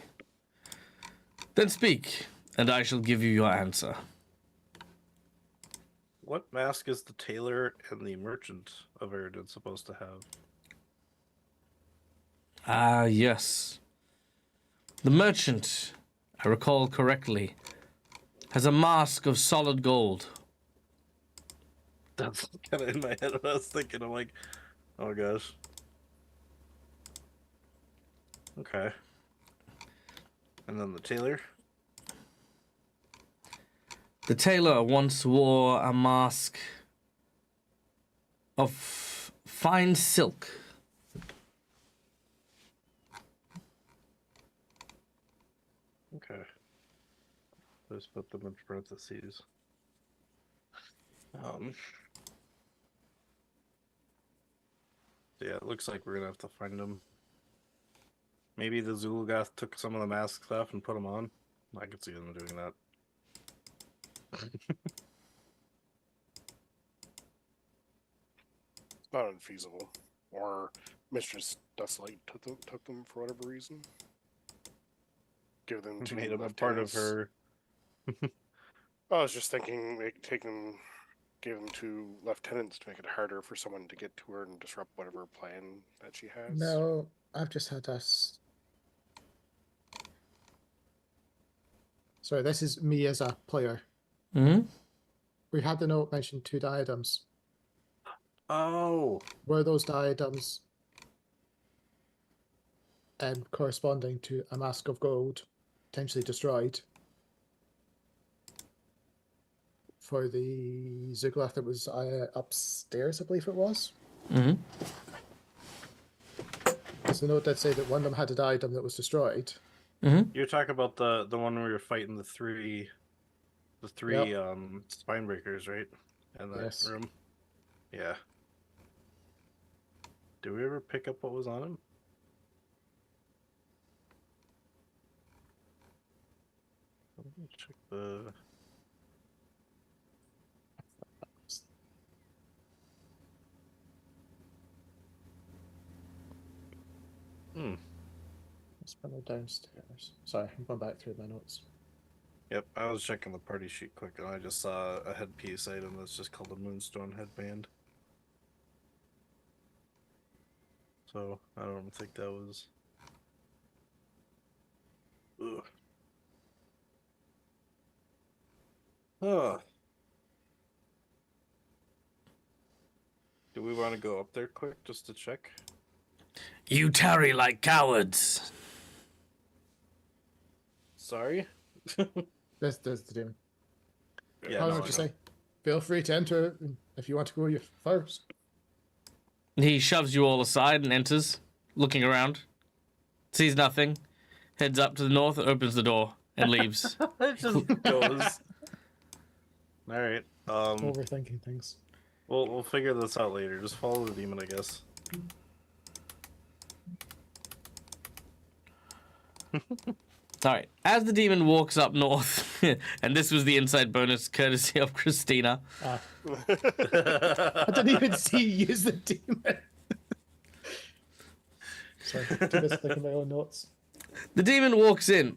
Then speak, and I shall give you your answer. What mask is the tailor and the merchant of Eridan supposed to have? Ah, yes. The merchant, I recall correctly, has a mask of solid gold. That's kind of in my head when I was thinking. I'm like, oh gosh. Okay. And then the tailor? The tailor once wore a mask of fine silk. Okay. Just put them in parentheses. Yeah, it looks like we're gonna have to find him. Maybe the Zulugath took some of the masks off and put them on. I could see them doing that. It's not unfeasible. Or Mistress Dustlight took them for whatever reason. Give them to Made him a part of lieutenants. her. I was just thinking, give them to lieutenants to make it harder for someone to get to her and disrupt whatever plan that she has. No, I've just had us. Sorry, this is me as a player. Hmm. We had the note mention 2 diadems. Oh, Were those diadems corresponding to a mask of gold, potentially destroyed, for the Zuglath that was upstairs, I believe it was? Hmm. Because the note did say that one of them had a diadem that was destroyed. you're talking about the one where we were fighting the three spine breakers, right? In that Yes. room. Yeah. Did we ever pick up what was on him? Let me check the. Let's put it downstairs. Sorry, I'm going back through my notes. Yep, I was checking the party sheet quick and I just saw a headpiece item that's just called a Moonstone headband. So I don't think that was. Ugh. Ugh. Do we want to go up there quick just to check? You tarry like cowards. Sorry? There's the demon. Yeah, How no, would I you know. say? Feel free to enter if you want to go you first. He shoves you all aside and enters, looking around. Sees nothing. Heads up to the north, opens the door, and leaves. It just goes. All right. Overthinking things. We'll figure this out later. Just follow the demon, I guess. All right. As the demon walks up north, and this was the inside bonus courtesy of Christina. I didn't even see you use the demon. Sorry, too busy thinking my own notes. The demon walks in.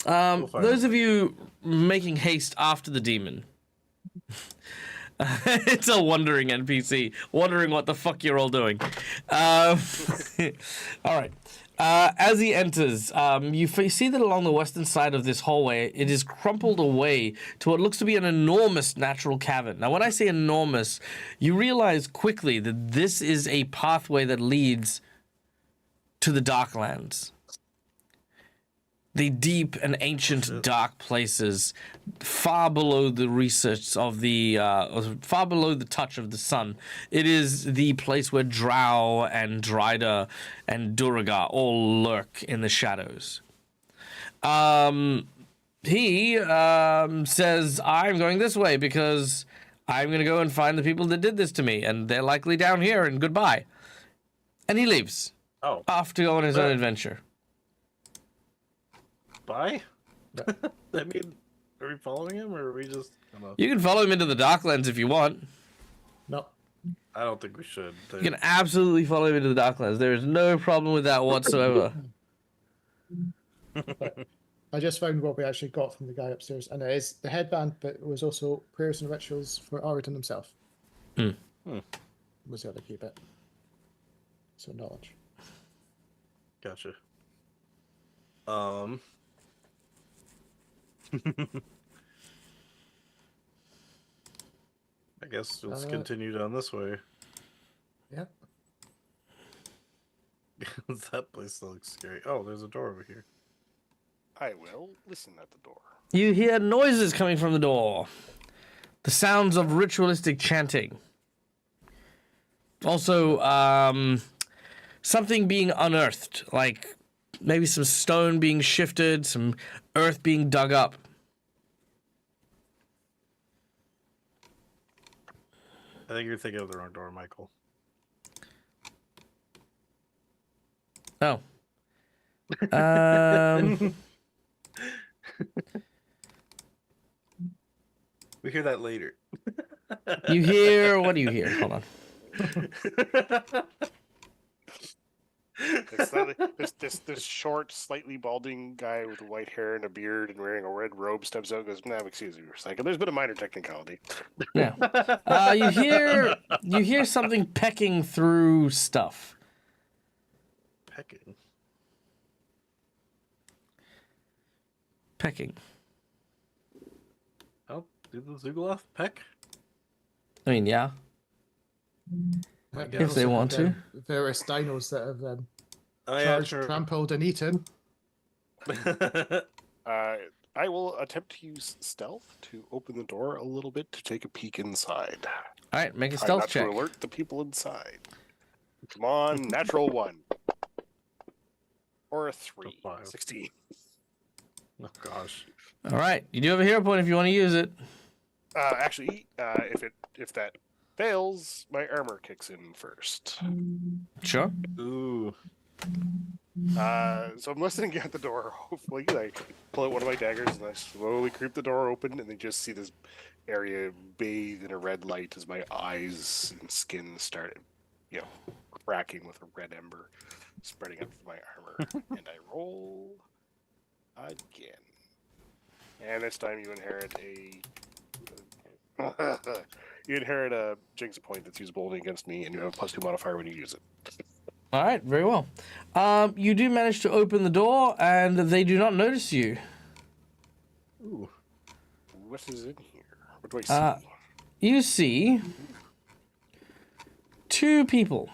find Those of you making haste after the demon. It's a wandering NPC, wondering what the fuck you're all doing. All right. As he enters, you see that along the western side of this hallway, it is crumpled away to what looks to be an enormous natural cavern. Now, when I say enormous, you realize quickly that this is a pathway that leads to the Darklands. The deep and ancient dark places, far below the research of the, far below the touch of the sun. It is the place where Drow and Dryda and Duragar all lurk in the shadows. He says, I'm going this way because I'm going to go and find the people that did this to me, and they're likely down here, and goodbye. And he leaves, Oh, off to go on his own adventure. bye? I mean, are we following him or are we just. I don't know. You can follow him into the Darklands if you want. No. I don't think we should. You can absolutely follow him into the Darklands. There is no problem with that whatsoever. I just found what we actually got from the guy upstairs, and it is the headband, but it was also prayers and rituals for Aridon himself. Was the other key bit. So knowledge. Gotcha. I guess let's continue down this way. Yeah. That place looks scary. Oh, there's a door over here. I will listen at the door. You hear noises coming from the door. The sounds of ritualistic chanting. Also, something being unearthed, like maybe some stone being shifted, some earth being dug up. I think you're thinking of the wrong door, Michael. Oh. Um, We hear that later. you hear? What do you hear? Hold on. It's slightly, this short, slightly balding guy with white hair and a beard and wearing a red robe steps out and goes, "Nah, excuse me for a second. There's been a minor technicality." Yeah. You hear something pecking through stuff. Pecking. Pecking. Oh, do the Zugaloth peck? I mean, yeah. Might If also they have, want to. various dinos that have Oh, yeah, charged, sure. trampled, and eaten. I will attempt to use stealth to open the door a little bit to take a peek inside. All right, make a Try stealth not check. to alert the people inside. Come on, natural 1. Or a 3. Five. 16. Oh, gosh. All right, you do have a hero point if you want to use it. Actually, if that fails, my armor kicks in first. Sure. Ooh. So I'm listening at the door. Hopefully, I pull out one of my daggers and I slowly creep the door open, and they just see this area bathed in a red light as my eyes and skin started, cracking with a red ember spreading out from my armor. And I roll again. And this time you inherit a Jinx point that's usable only against me, and you have a +2 modifier when you use it. All right, very well. You do manage to open the door, and they do not notice you. Ooh. What is in here? What do I see? You see 2 people.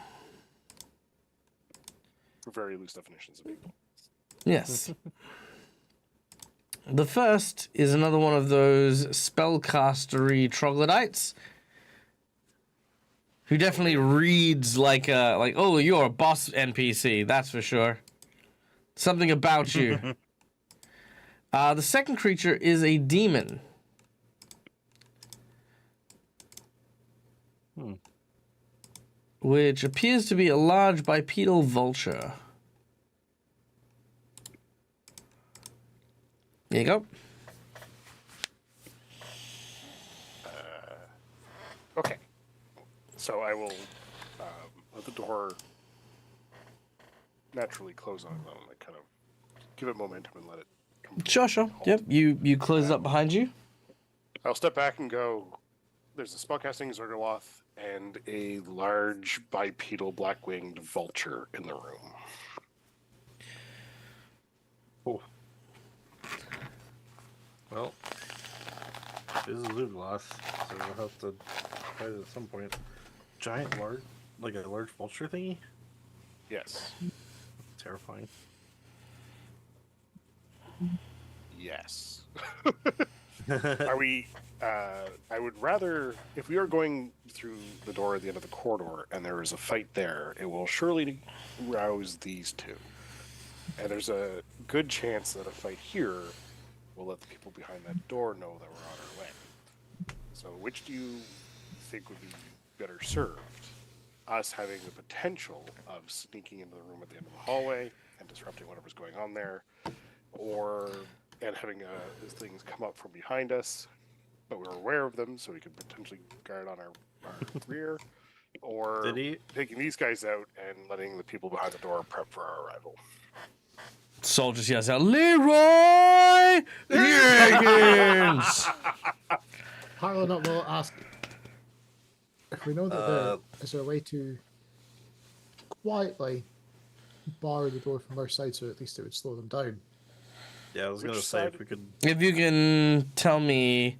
For very loose definitions of people. Yes. The first is another one of those spellcastery troglodytes who definitely reads like oh, you're a boss NPC, that's for sure. Something about you. The second creature is a demon. Which appears to be a large bipedal vulture. There you go. Okay. So I will let the door naturally close on its own. Like kind of give it momentum and let it come. Sure. Yep, you close it up behind you. I'll step back and go. There's a spellcasting Zergaloth and a large bipedal black-winged vulture in the room. Oh. Well, this is Zugaloth, so we'll have to fight it at some point. Giant, large, like a large vulture thingy? Yes. Terrifying. Yes. Are we? I would rather, if we are going through the door at the end of the corridor and there is a fight there, it will surely rouse these 2. And there's a good chance that a fight here will let the people behind that door know that we're on our way. So which do you think would be better served? Us having the potential of sneaking into the room at the end of the hallway and disrupting whatever's going on there, and having these things come up from behind us, but we're aware of them, so we could potentially guard on our rear, or taking these guys out and letting the people behind the door prep for our arrival. Saul just yells out, Leroy Jenkins! Harlan will ask if we know that there is there a way to quietly bar the door from our side, so at least it would slow them down. Yeah, I was going to say if we could. If you can tell me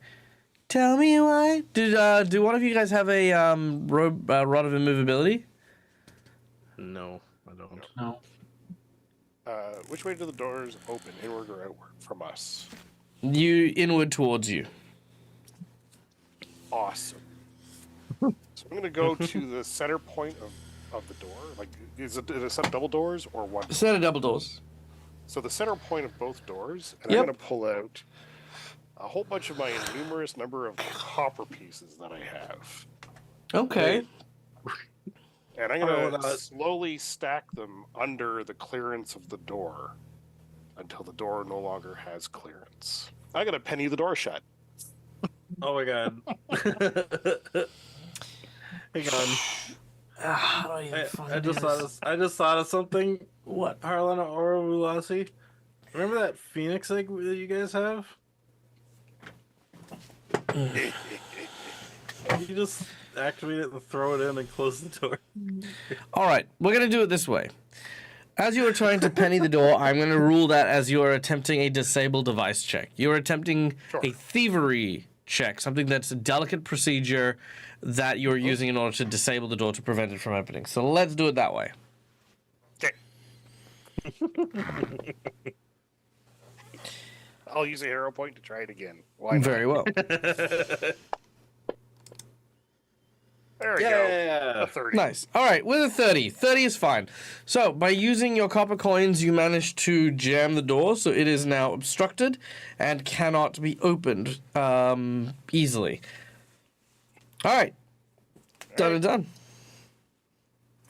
why. Do one of you guys have a rod of immovability? No, I don't. No. Which way do the doors open, inward or outward from us? You inward towards you. Awesome. So I'm going to go to the center point of the door. Like, is it a set of double doors or one? Set of double doors. So the center point of both doors, and Yep. I'm going to pull out a whole bunch of my numerous number of copper pieces that I have. Okay. And I'm going to Oh, slowly stack them under the clearance of the door until the door no longer has clearance. I'm going to penny the door shut. Oh my god. Hang on. How do I even I just thought of something. What? Harlana Oro Vulasi. Remember that Phoenix egg that you guys have? You just activate it and throw it in and close the door. All right, we're going to do it this way. As you are trying to penny the door, I'm going to rule that as you are attempting a disable device check. You're attempting a thievery check, something that's a delicate procedure that you're using in order to disable the door to prevent it from opening. So let's do it that way. Okay. I'll use a hero point to try it again. Why not? Very well. There we go. A 30. Nice. All right, with a 30. 30 is fine. So, by using your copper coins, you managed to jam the door, so it is now obstructed and cannot be opened easily. All right. Done and done.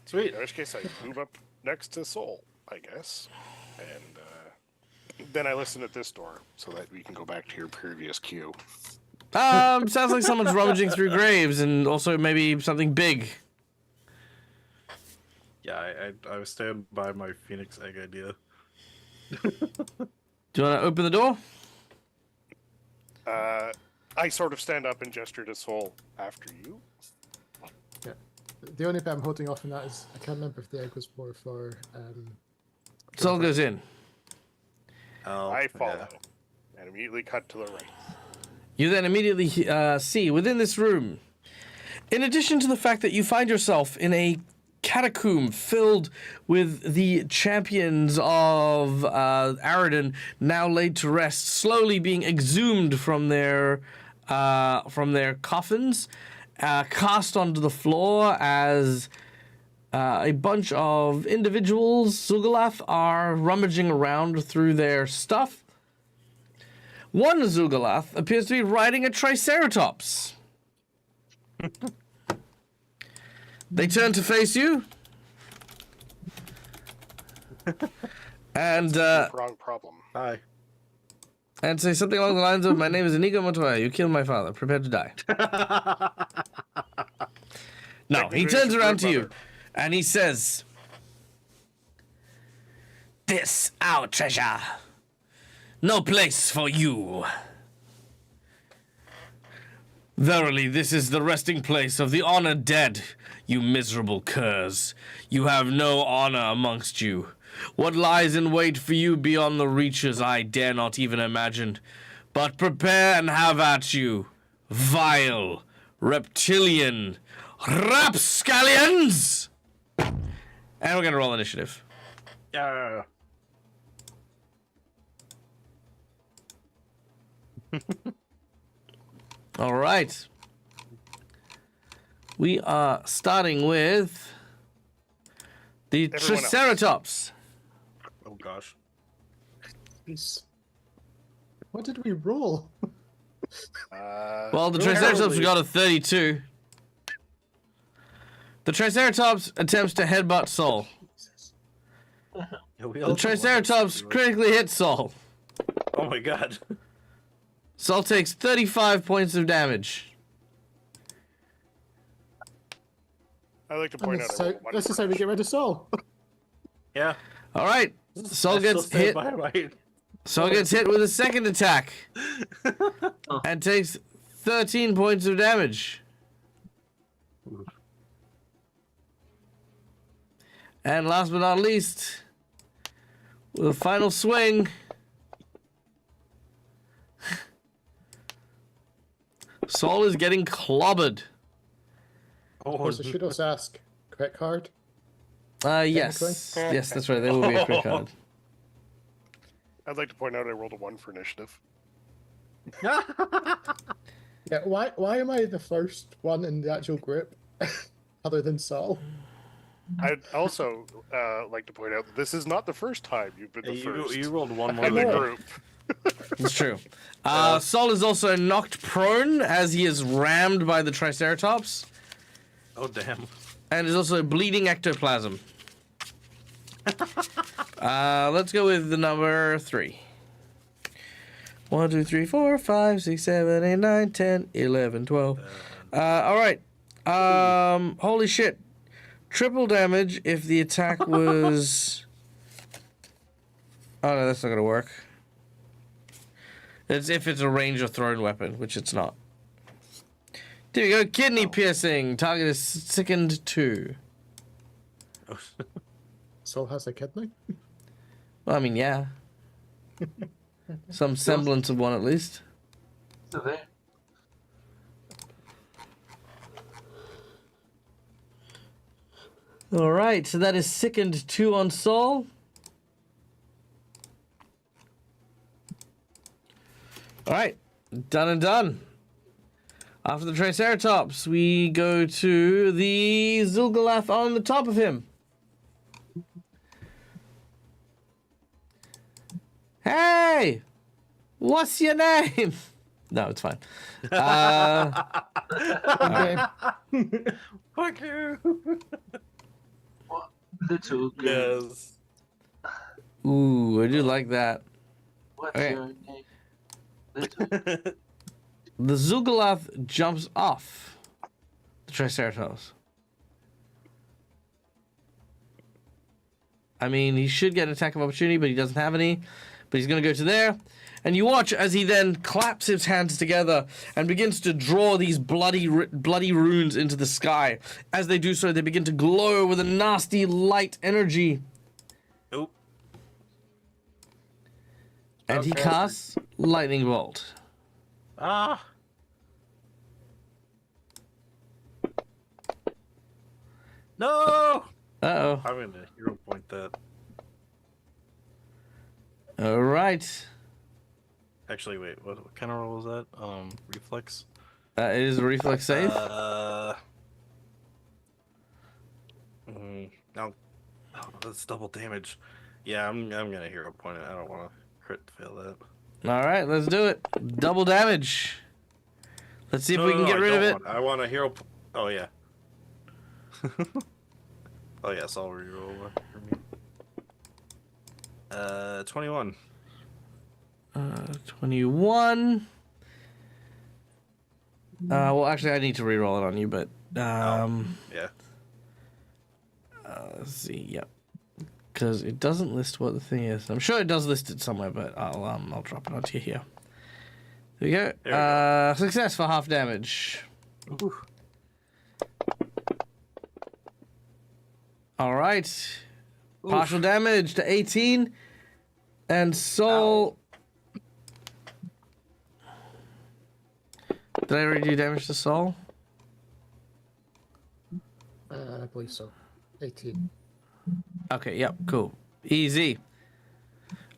Sweet. In which case, I move up next to Soul, I guess. And then I listen at this door so that we can go back to your previous queue. Sounds like someone's rummaging through graves and also maybe something big. Yeah, I stand by my Phoenix egg idea. Do you want to open the door? I sort of stand up and gesture to Soul after you. Yeah. The only bit I'm holding off on that is I can't remember if the egg was more for. Soul goes in. Oh, I follow and immediately cut to the right. You then immediately see within this room, in addition to the fact that you find yourself in a catacomb filled with the champions of Aridin now laid to rest, slowly being exhumed from their coffins, cast onto the floor as a bunch of individuals, Zugalath, are rummaging around through their stuff. One Zugalath appears to be riding a Triceratops. They turn to face you. And Wrong problem. Hi. and say something along the lines of, "My name is Inigo Montoya. You killed my father. Prepare to die." No, he turns around to you, and he says, "This our treasure. No place for you. Verily, this is the resting place of the honored dead, you miserable curs. You have no honor amongst you. What lies in wait for you beyond the reaches I dare not even imagine. But prepare and have at you, vile, reptilian, rapscallions!" And we're going to roll initiative. Yeah. All right. We are starting with the Everyone else. Triceratops. Oh gosh. Jeez. What did we roll? Well, the Triceratops got a 32. The Triceratops attempts to headbutt Soul. Yeah, we The all Triceratops critically hits Soul. Oh my god. Soul takes 35 points of damage. I'd like to And point out this is how we get rid of Saul. Yeah. All right. Soul I still gets stand hit. by my- Soul gets hit with a second attack and takes 13 points of damage. And last but not least, with a final swing, Saul is getting clobbered. Oh, Of course, I should also ask, crit card? Yes. Technically? Yes, that's right. There will be a crit card. I'd like to point out I rolled a 1 for initiative. Yeah, why am I the first one in the actual group, other than Saul? I'd also like to point out that this is not the first time you've been the first you rolled one more in the than me. group. It's true. Saul is also knocked prone as he is rammed by the Triceratops. Oh damn. And there's also bleeding ectoplasm. Let's go with the number 3. 1, 2, 3, 4, 5, 6, 7, 8, 9, 10, 11, 12. All right. Holy shit. Triple damage if the attack was... Oh, no, that's not going to work. It's if it's a range or thrown weapon, which it's not. There we go. Kidney piercing. Target is sickened 2. Sol has a kidney. Well, I mean, yeah. Some semblance of one at least. So there. All right, so that is sickened 2 on Sol. All right, done and done. After the Triceratops, we go to the Zul'Galath on the top of him. Hey, what's your name? No, it's fine. Okay. Fuck you. Little girl. Yes. Ooh, I do like that. What's Okay. your name? Little. The Zul'Galath jumps off the Triceratops. I mean, he should get an attack of opportunity, but he doesn't have any. But he's going to go to there. And you watch as he then claps his hands together and begins to draw these bloody runes into the sky. As they do so, they begin to glow with a nasty light energy. Nope. And he Okay. casts Lightning Bolt. Ah. No. Uh-oh. I'm gonna hero point that. All right. Actually, wait. What kind of roll was that? Reflex. It is a reflex save. No. Oh, that's double damage. Yeah, I'm gonna hero point it. I don't want to crit fail that. All right, let's do it. Double damage. Let's see if we can get rid of it. I want a hero. Oh yeah. Oh yes, I'll reroll for me. 21. 21. Well, actually, I need to reroll it on you, but Yeah. let's see. Yep, because it doesn't list what the thing is. I'm sure it does list it somewhere, but I'll drop it onto you here. There we go. There we go. Success for half damage. Ooh. All right. Partial damage to 18, and Sol. Did I already do damage to Sol? I believe so. 18. Okay, yep, cool. Easy.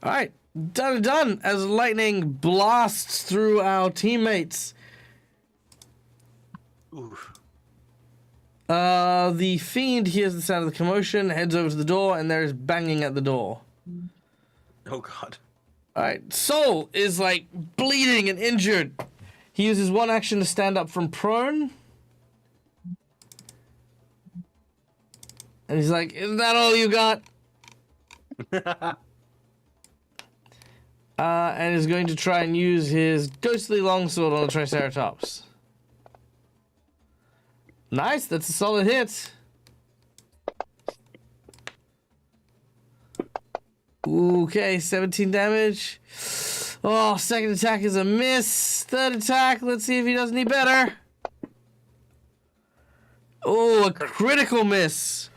All right, done and done as lightning blasts through our teammates. Oof. The fiend hears the sound of the commotion, heads over to the door, and there is banging at the door. Oh god. All right, Sol is like bleeding and injured. He uses one action to stand up from prone. And he's like, "Is that all you got?" And is going to try and use his ghostly longsword on the Triceratops. Nice, that's a solid hit. Okay, 17 damage. Oh, second attack is a miss. Third attack, let's see if he does any better. Oh, a critical miss.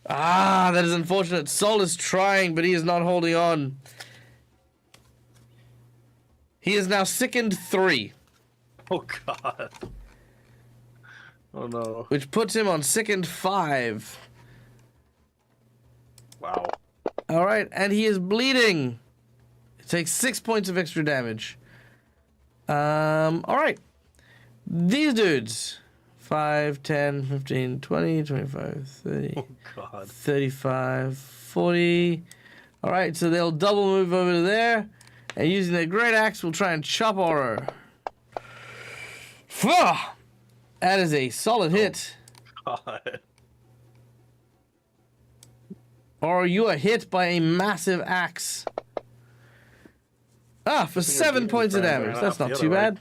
Ah, that is unfortunate. Sol is trying, but he is not holding on. He is now sickened 3. Oh god. Oh no. Which puts him on sickened 5. Wow. All right, and he is bleeding. It takes 6 points of extra damage. All right. These dudes. 5, 10, 15, 20, 25, 30, Oh god. 35, 40. All right, so they'll double move over to there. And using their great axe, will try and chop Oro. That is a solid hit. God. Or you are hit by a massive axe. Ah, for Good thing your 7 demon points of friends damage. ran That's off the not other too way. bad.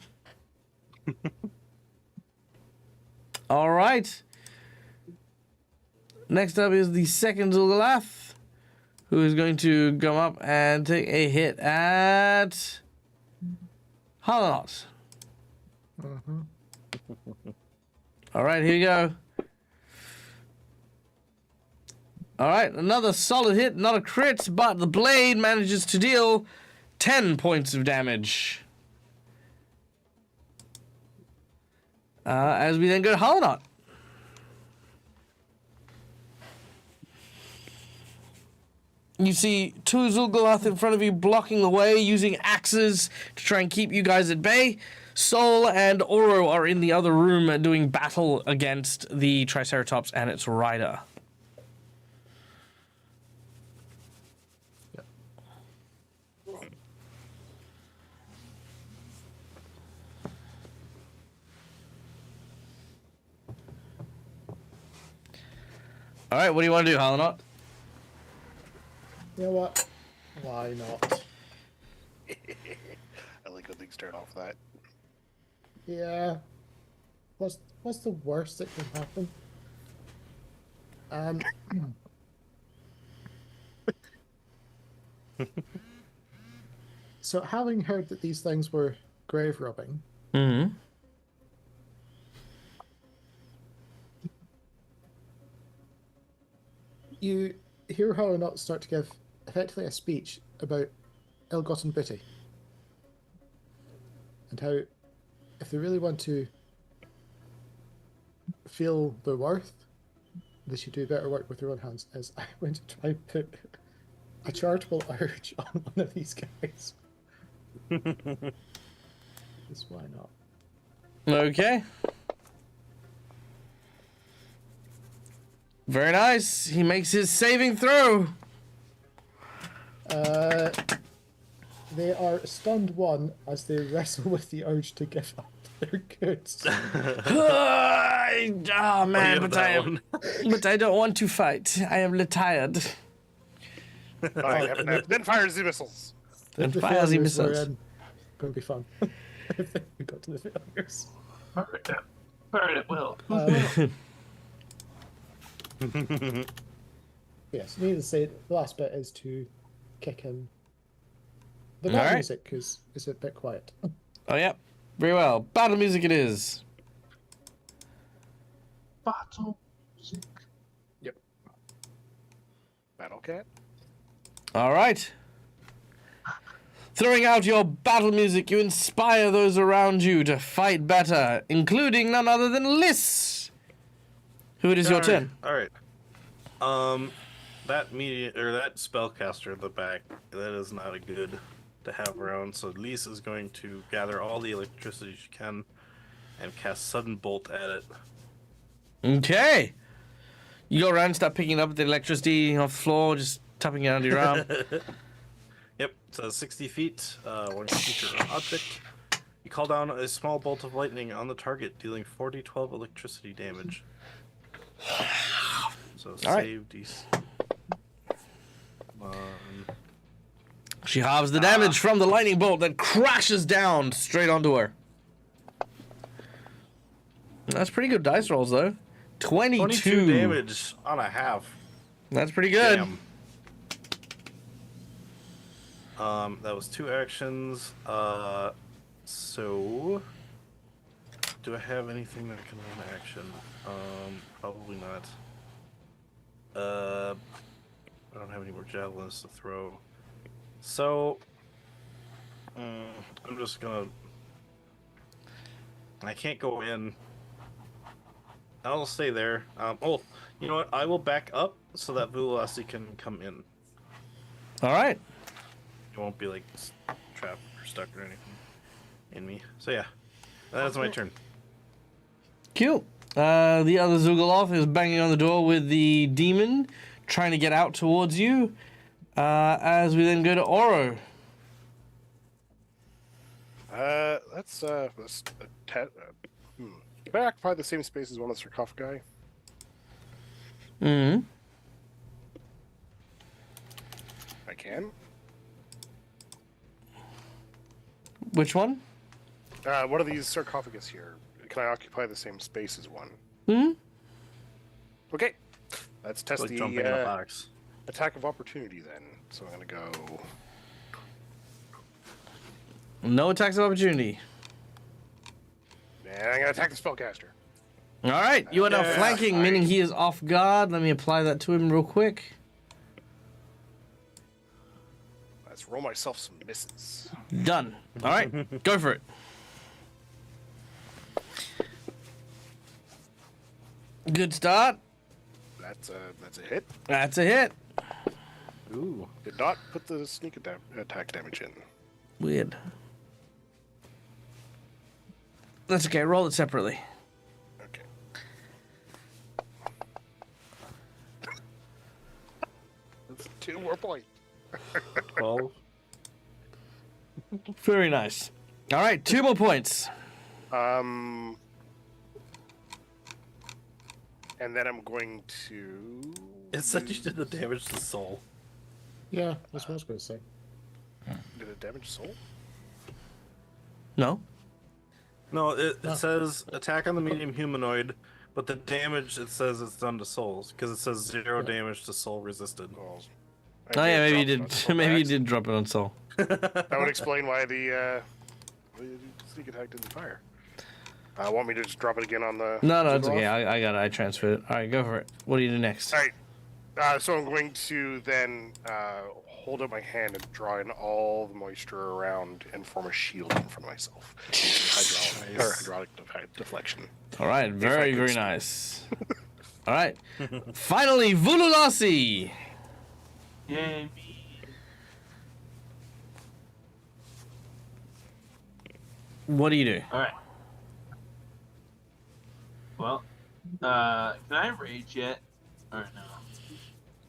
All right. Next up is the second Zulgalath, who is going to come up and take a hit at Hollanot. Mhm. All right, here you go. All right, another solid hit, not a crit, but the blade manages to deal 10 points of damage. As we then go to Hollanot. You see two Zulgalath in front of you blocking the way, using axes to try and keep you guys at bay. Sol and Oro are in the other room doing battle against the Triceratops and its rider. All right, what do you want to do, Hollanot? You know what? Why not? I like when things start off that. Yeah. What's the worst that can happen? So having heard that these things were grave robbing, Mm-hmm. you hear how or not start to give effectively a speech about ill-gotten booty. And how if they really want to feel their worth, they should do better work with their own hands. As I went to try and put a charitable urge on one of these guys. Just why not? Okay. Very nice. He makes his saving throw. They are stunned one as they wrestle with the urge to give up their goods. Oh man, have but I that am, but I don't want to fight. I am retired. Then fires the missiles. And The fires the failures were missiles. going to be fun. If we got to the failures. Alright, it will. Yes, needless to say, the last bit is to kick in. The All battle right. music is a bit quiet. Oh yeah, very well. Battle music it is. Battle. Battle cat. All right. Throwing out your battle music, you inspire those around you to fight better, including none other than Liss. Who it is your turn. All right. That that spellcaster in the back, that is not a good to have around. So Lise is going to gather all the electricity she can and cast Sudden Bolt at it. Okay. You go around, start picking up the electricity off the floor, just tapping it under your arm. Yep, so 60 feet, one creature or object. You call down a small bolt of lightning on the target, dealing 4d12 electricity damage. So All right. save DC. She halves the damage from the lightning bolt that crashes down straight onto her. That's pretty good dice rolls, though. 22 damage on a half. That's pretty good. Damn. That was 2 actions. So do I have anything that can run action? Probably not. I don't have any more javelins to throw. So I'm just gonna. I can't go in. I'll stay there. You know what? I will back up so that Vulassi can come in. All right. It won't be like trapped or stuck or anything in me. So yeah, that's my turn. Cute. The other Zugaloth is banging on the door with the demon, trying to get out towards you. As we then go to Oro. Let's can I occupy the same space as one of the sarcophagi? Hmm. I can. Which one? What are these sarcophagus here? Can I occupy the same space as one? Hmm. Okay. Let's test It's like the jumping in a box. attack of opportunity then. So I'm gonna go. No attacks of opportunity. And I'm gonna attack the spellcaster. All right, you are now Yeah, flanking, fine. meaning he is off guard. Let me apply that to him real quick. Let's roll myself some misses. Done. All right, go for it. Good start. That's a hit. That's a hit. Ooh. Did not put the sneak attack damage in. Weird. That's okay. Roll it separately. Okay. That's 2 more points. 12. Very nice. All right, 2 more points. And then I'm going to. It said you did the damage to soul. Yeah, that's what I was going to say. Did it damage soul? No. No, it No. says attack on the medium humanoid, but the damage it says it's done to souls because it says 0 damage to soul resisted. Well, Oh yeah, maybe you dropped it did. on Maybe you accident. did drop it on Soul. That would explain why the sneak attack didn't fire. Want me to just drop it again on the? No, it's Zipper okay. off? I got it. I transferred it. All right, go for it. What do you do next? All right. So I'm going to then hold up my hand and draw in all the moisture around and form a shield in front of myself. Using hydraulic deflection. All right, very, could very speak. nice. All right. Finally, Vululasi. Yay, me. What do you do? All right. Well, can I rage yet, or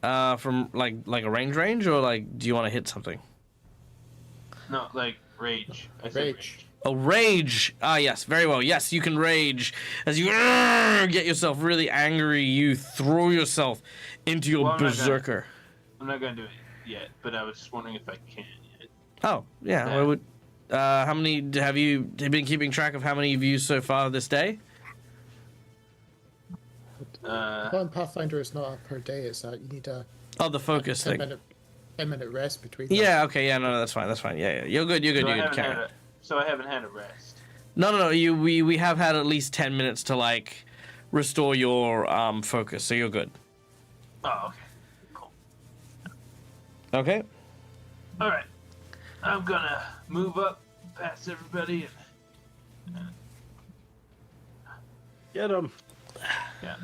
no? From like a range, or like, do you want to hit something? No, like rage. I said Rage. Oh, rage. Ah, yes, very well. Yes, you can rage as you get yourself really angry. You throw yourself into your Well, I'm not gonna- berserker. I'm not gonna do it yet, but I was just wondering if I can yet. Oh, yeah. Yeah. What would? How many have you been keeping track of? How many you've used so far this day? One Pathfinder is not a per day, it's that you need a Oh, the focus 10 thing. minute, 10-minute rest between them. Yeah. Okay. Yeah. No. That's fine. That's fine. Yeah. Yeah. You're good. You're good. So I You're good. haven't Carry had on. so I haven't had a rest. No. We have had at least 10 minutes to like restore your focus, so you're good. Oh, okay. Cool. Okay. All right. I'm gonna move up past everybody and Get him. yeah,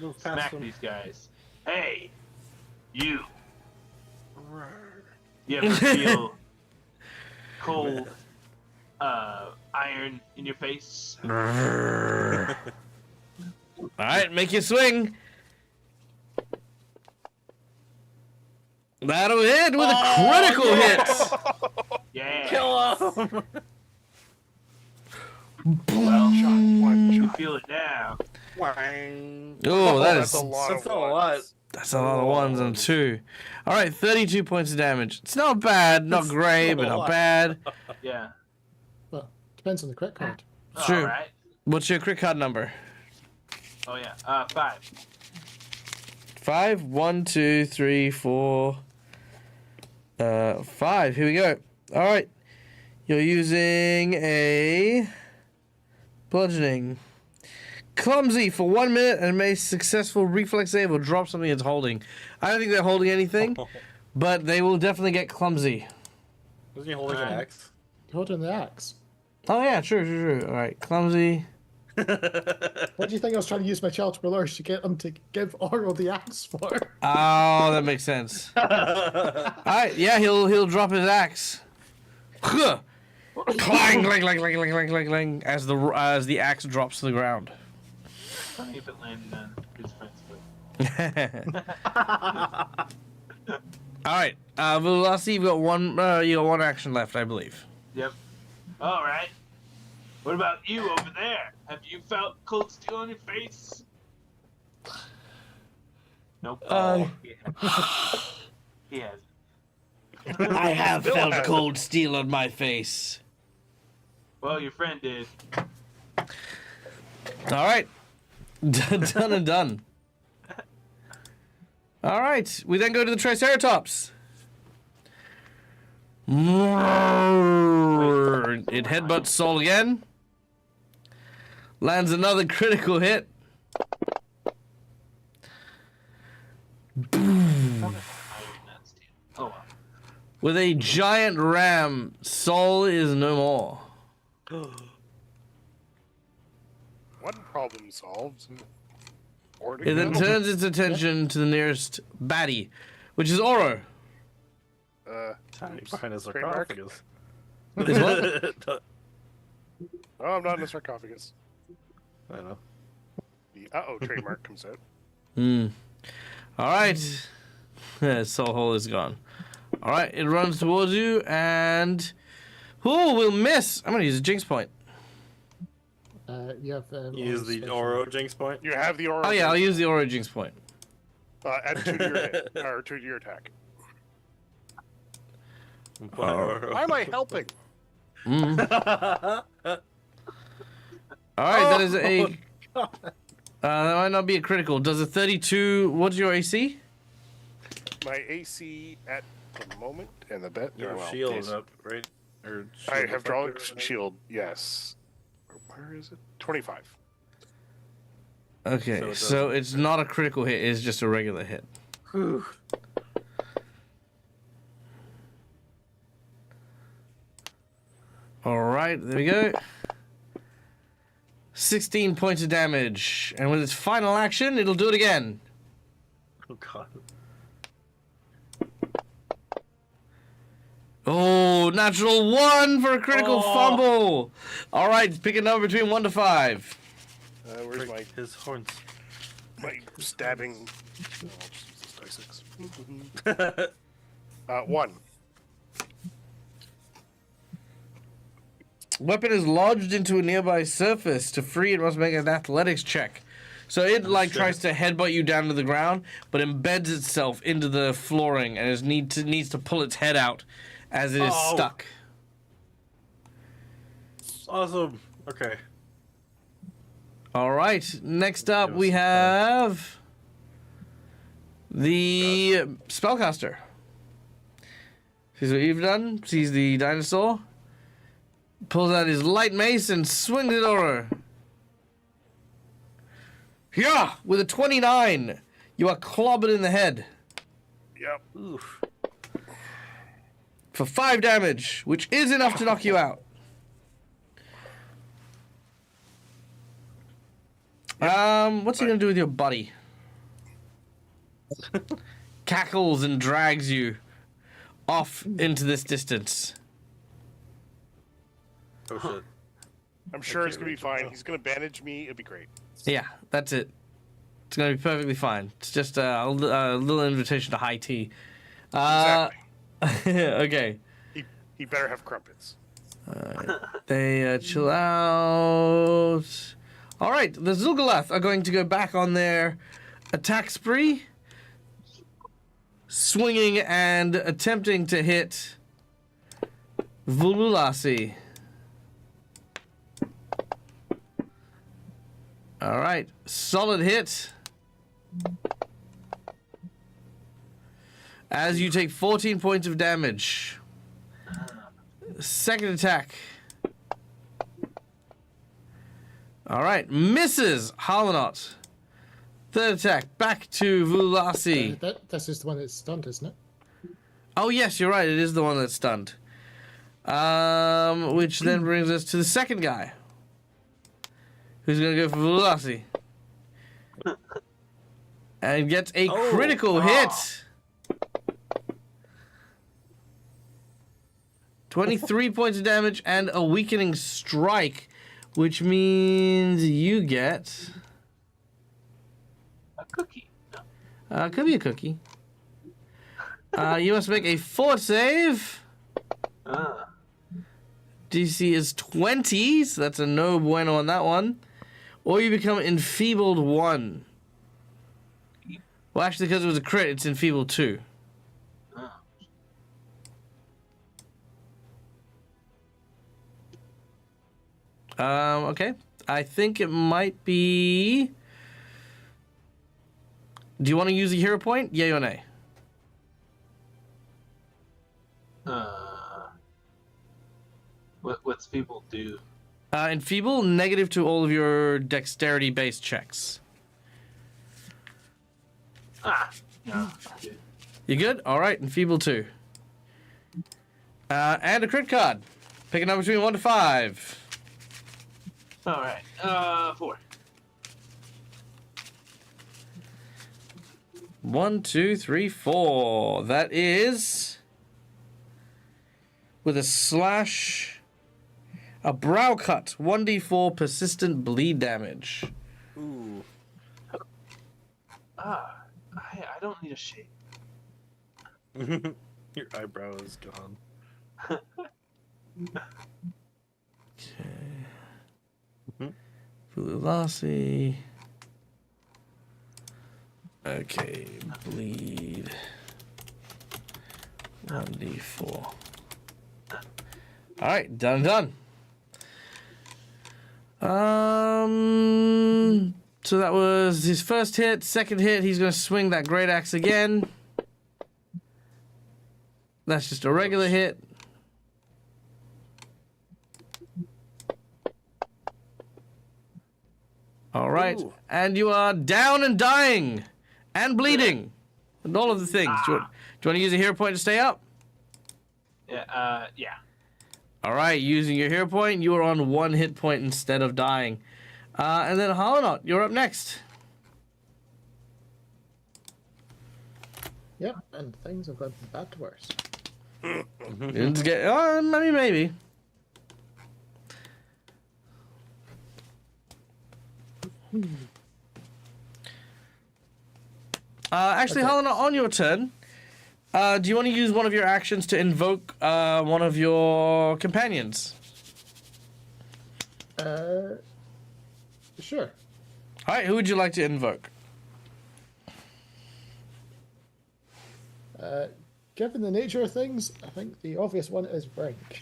Move past smack him. these guys. Hey, you. You ever feel cold iron in your face? All right. Make your swing. That'll hit with a critical hit. Yeah. Kill him. Well, One you shot. feel it now. Wang. Oh, that That's is a lot That's of a ones. lot. that's a lot of ones and 2. All right, 32 points of damage. It's not bad, not That's great, a but not lot. bad. Yeah. Well, depends on the crit card. True. All right. What's your crit card number? Oh yeah. 5. 5. 1, 2, 3, 4. 5. Here we go. All right. You're using a bludgeoning. Clumsy for 1 minute and may successful reflex save or drop something it's holding. I don't think they're holding anything, but they will definitely get clumsy. Wasn't he holding an Alright. axe? Holding the axe. Oh yeah, true. All right, clumsy. What do you think I was trying to use my child lures to get them to give Oro the axe for? Oh, that makes sense. All right, yeah, he'll drop his axe. Huh. Clang, clang, clang, clang, clang, clang, clang, clang, as the axe drops to the ground. Funny if it landed on his friend's foot. All right, Velocity, you got one action left, I believe. Yep. All right. What about you over there? Have you felt cold steel on your face? Nope. Oh. He has. I have Bill felt has it. cold steel on my face. Well, your friend did. All right. Done and done. All right. We then go to the Triceratops. It headbutts Sol again. Lands another critical hit. Oh, well. With a giant ram, Sol is no more. One problem solved. Or to It then go. turns its attention to the nearest baddie, which is Oro. Tiny behind his Trademark. sarcophagus. Is what? Oh, I'm not in a sarcophagus. I know. The trademark comes out. All right. Soul hole is gone. All right, it runs towards you, and we'll miss. I'm gonna use a jinx point. You have Use the Oro Jinx point. You have the aura. Oh yeah, I'll use the aura jinx point. Add 2 to your hit, or 2 to your attack. Why am I helping? All right, that is a. That might not be a critical. Does a 32? What's your AC? My AC at the moment, and the bet. Your well, shield yes. up, right? Or I shield have drawn effector, right? shield. Yes. Where is it? 25. Okay, So so it's not a critical hit. It's just a regular hit. Whew. All right, there we go. 16 points of damage, and with its final action, it'll do it again. Oh god. Oh, natural 1 for a critical fumble. All right, pick a number between 1 to 5. Where's my His horns. stabbing? Oh, I'll just use this die 6. 1. Weapon is lodged into a nearby surface. To free, it must make an athletics check. So it like tries to headbutt you down to the ground, but embeds itself into the flooring and needs to pull its head out as it is Oh. stuck. Awesome. Okay. All right. Next up, we have the spellcaster. Sees what you've done. Sees the dinosaur. Pulls out his light mace and swings it over. Yeah, with a 29, you are clobbered in the head Yep. Oof. for 5 damage, which is enough to knock you out. What's he gonna do with your body? Cackles and drags you off into this distance. Oh shit. I'm sure it's gonna be fine. He's gonna bandage me. It'll be great. Yeah, that's it. It's gonna be perfectly fine. It's just a little invitation to high tea. Exactly. Okay. He better have crumpets. They chill out. All right, the Zulgalath are going to go back on their attack spree, swinging and attempting to hit Vululasi. All right, solid hit. As you take 14 points of damage. Second attack. All right, misses Harlanot. Third attack, back to Vulasi. This is the one that's stunned, isn't it? Oh yes, you're right. It is the one that's stunned. Which then brings us to the second guy, who's gonna go for Vulasi, and gets a critical hit. 23 points of damage and a weakening strike, which means you get A cookie. could be a cookie. You must make a fort save. DC is 20, so that's a no bueno on that one. Or you become enfeebled 1. Well, actually, because it was a crit, it's enfeebled 2. Oh. Okay. I think it might be... Do you want to use a hero point? Yay or nay? What's people do? Enfeeble, negative to all of your dexterity-based checks. No. You good? All right, enfeeble 2. And a crit card. Pick a number between 1 to 5. All right. 4. 1, 2, 3, 4. That is with a slash, a brow cut, 1d4 persistent bleed damage. Ooh. I don't need a shape. Your eyebrow is gone. Okay. Lassie. Okay, bleed. 1d4. Alright, done. So that was his first hit. Second hit, he's going to swing that great axe again. That's just a regular hit. All right. Ooh. And you are down and dying and bleeding and all of the things. Do you want to use a hero point to stay up? Yeah. Yeah. All right. Using your hero point, you are on 1 hit point instead of dying. And then Hollonaut, you're up next. Yep, and things have gone from bad to worse. It's I mean, maybe. Actually, Okay. Hollonaut, on your turn, do you want to use one of your actions to invoke one of your companions? Sure. All right, who would you like to invoke? Given the nature of things, I think the obvious one is Brink.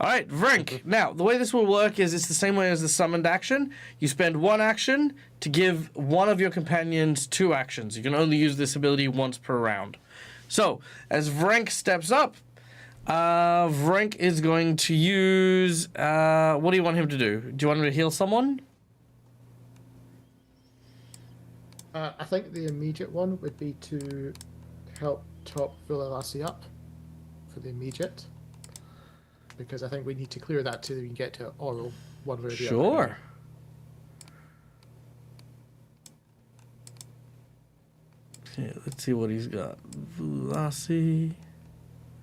All right, Vrink. Now, the way this will work is it's the same way as the summoned action. You spend 1 action to give one of your companions 2 actions. You can only use this ability once per round. So, as Vrink steps up, Vrink is going to use... what do you want him to do? Do you want him to heal someone? I think the immediate one would be to help top Villalasi up for the immediate. Because I think we need to clear that till we can get to oral one way or the other. Sure. Okay, let's see what he's got. Velocity.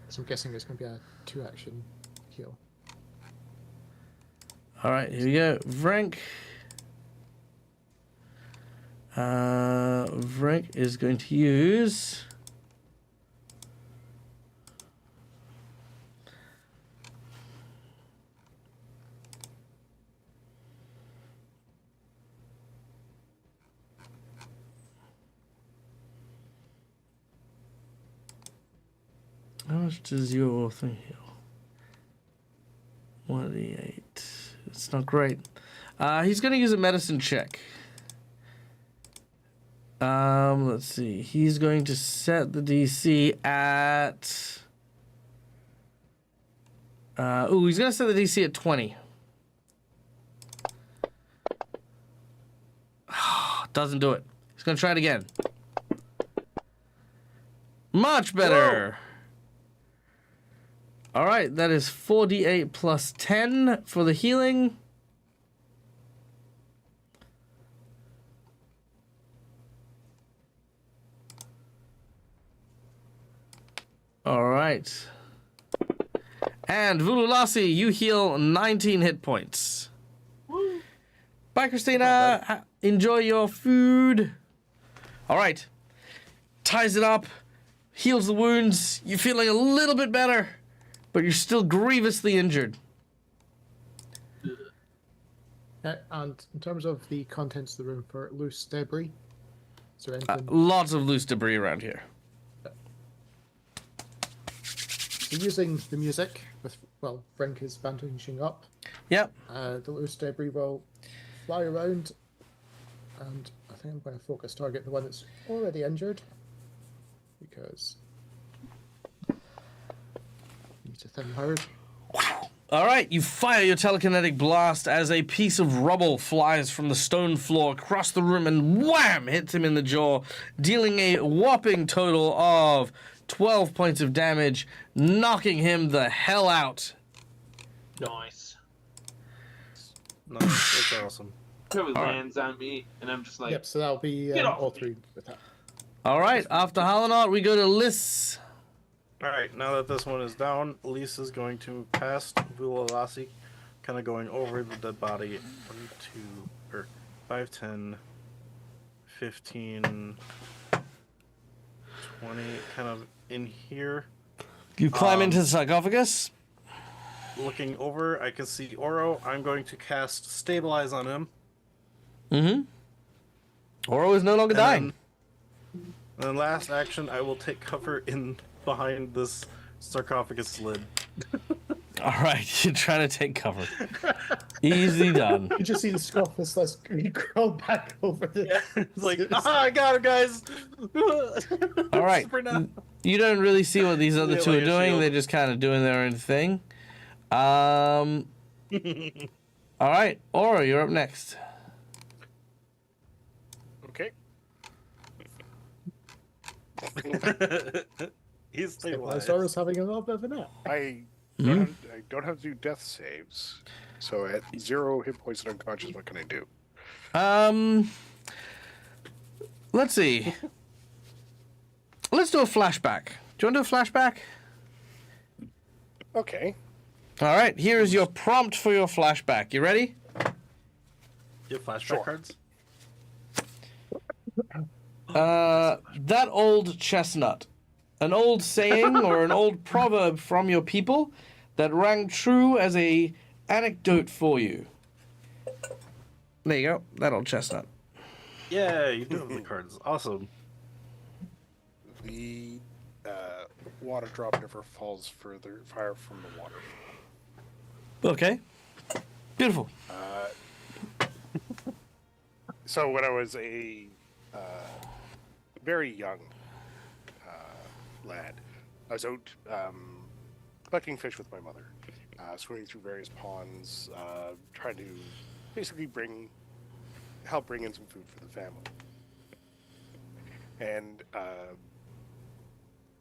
So I'm guessing it's going to be a 2-action heal. All right, here we go. Vrink. Vrink is going to use... How much does your thing heal? 1d8. It's not great. He's going to use a medicine check. Let's see. He's going to set the DC at... he's going to set the DC at 20. Doesn't do it. He's going to try it again. Much better. All right, that is 4d8 plus 10 for the healing. All right. And Vululasi, you heal 19 hit points. Woo. Bye, Christina. Enjoy your food. All right. Ties it up, heals the wounds. You're feeling a little bit better, but you're still grievously injured. And in terms of the contents of the room for loose debris, Is there anything? Lots of loose debris around here. So using the music, with Brink is bandaging up. Yep. The loose debris will fly around, and I think I'm going to focus target the one that's already injured, because need to thin herd. All right, you fire your telekinetic blast as a piece of rubble flies from the stone floor across the room and wham! Hits him in the jaw, dealing a whopping total of 12 points of damage, knocking him the hell out. Nice. No, that's awesome. Probably lands on me, and I'm just like, Yep, so that'll be Get off all me. 3 with that. All right, after Halonot, we go to Liss. All right, now that this one is down, Lisa's going to cast Vulalasi, kind of going over the dead body. 5, 10, 15, 20, kind of in here. You climb into the sarcophagus. Looking over, I can see Oro. I'm going to cast Stabilize on him. Mm-hmm. Oro is no longer dying. And then last action, I will take cover in behind this sarcophagus lid. All right, you're trying to take cover. Easy done. You just see the sarcophagus let's crawl back over the. It's like, I got him, guys. All right. You don't really see what these other Yeah, two like are a doing. shield. They're just kind of doing their own thing. All right, Oro, you're up next. Okay. He's stabilized. Zoro's having a little bit of a nap. I don't have to do death saves. So at 0 hit points and unconscious, what can I do? Let's see. Let's do a flashback. Do you want to do a flashback? Okay. All right, here is your prompt for your flashback. You ready? You have flashback Sure. cards? That old chestnut. An old saying or an old proverb from your people that rang true as a anecdote for you. There you go. That old chestnut. Yeah, you do have the cards. Awesome. The water drop never falls further far from the water. Okay. Beautiful. So when I was a very young lad, I was out collecting fish with my mother, swimming through various ponds, trying to basically help bring in some food for the family. And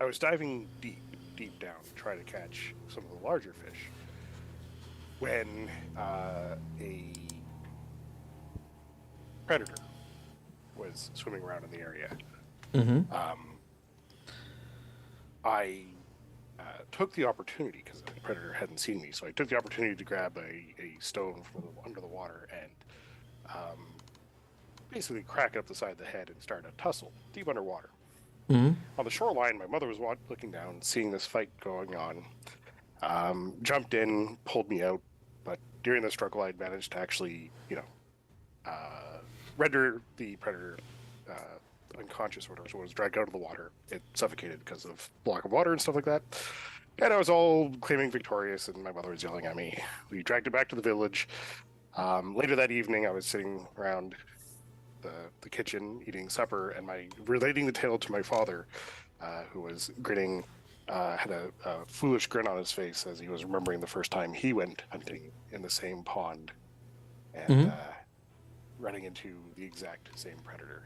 I was diving deep down, trying to catch some of the larger fish, when a predator was swimming around in the area. Mm-hmm. I took the opportunity, because the predator hadn't seen me, so I took the opportunity to grab a stone from under the water and basically crack it up the side of the head and start a tussle deep underwater. Mm-hmm. On the shoreline, my mother was looking down, seeing this fight going on, jumped in, pulled me out, but during the struggle, I'd managed to actually, render the predator unconscious, or so it was dragged out of the water. It suffocated because of block of water and stuff like that. And I was all claiming victorious, and my mother was yelling at me. We dragged it back to the village. Later that evening, I was sitting around the kitchen eating supper, and relating the tale to my father, who was grinning, had a foolish grin on his face as he was remembering the first time he went hunting in the same pond, and running into the exact same predator.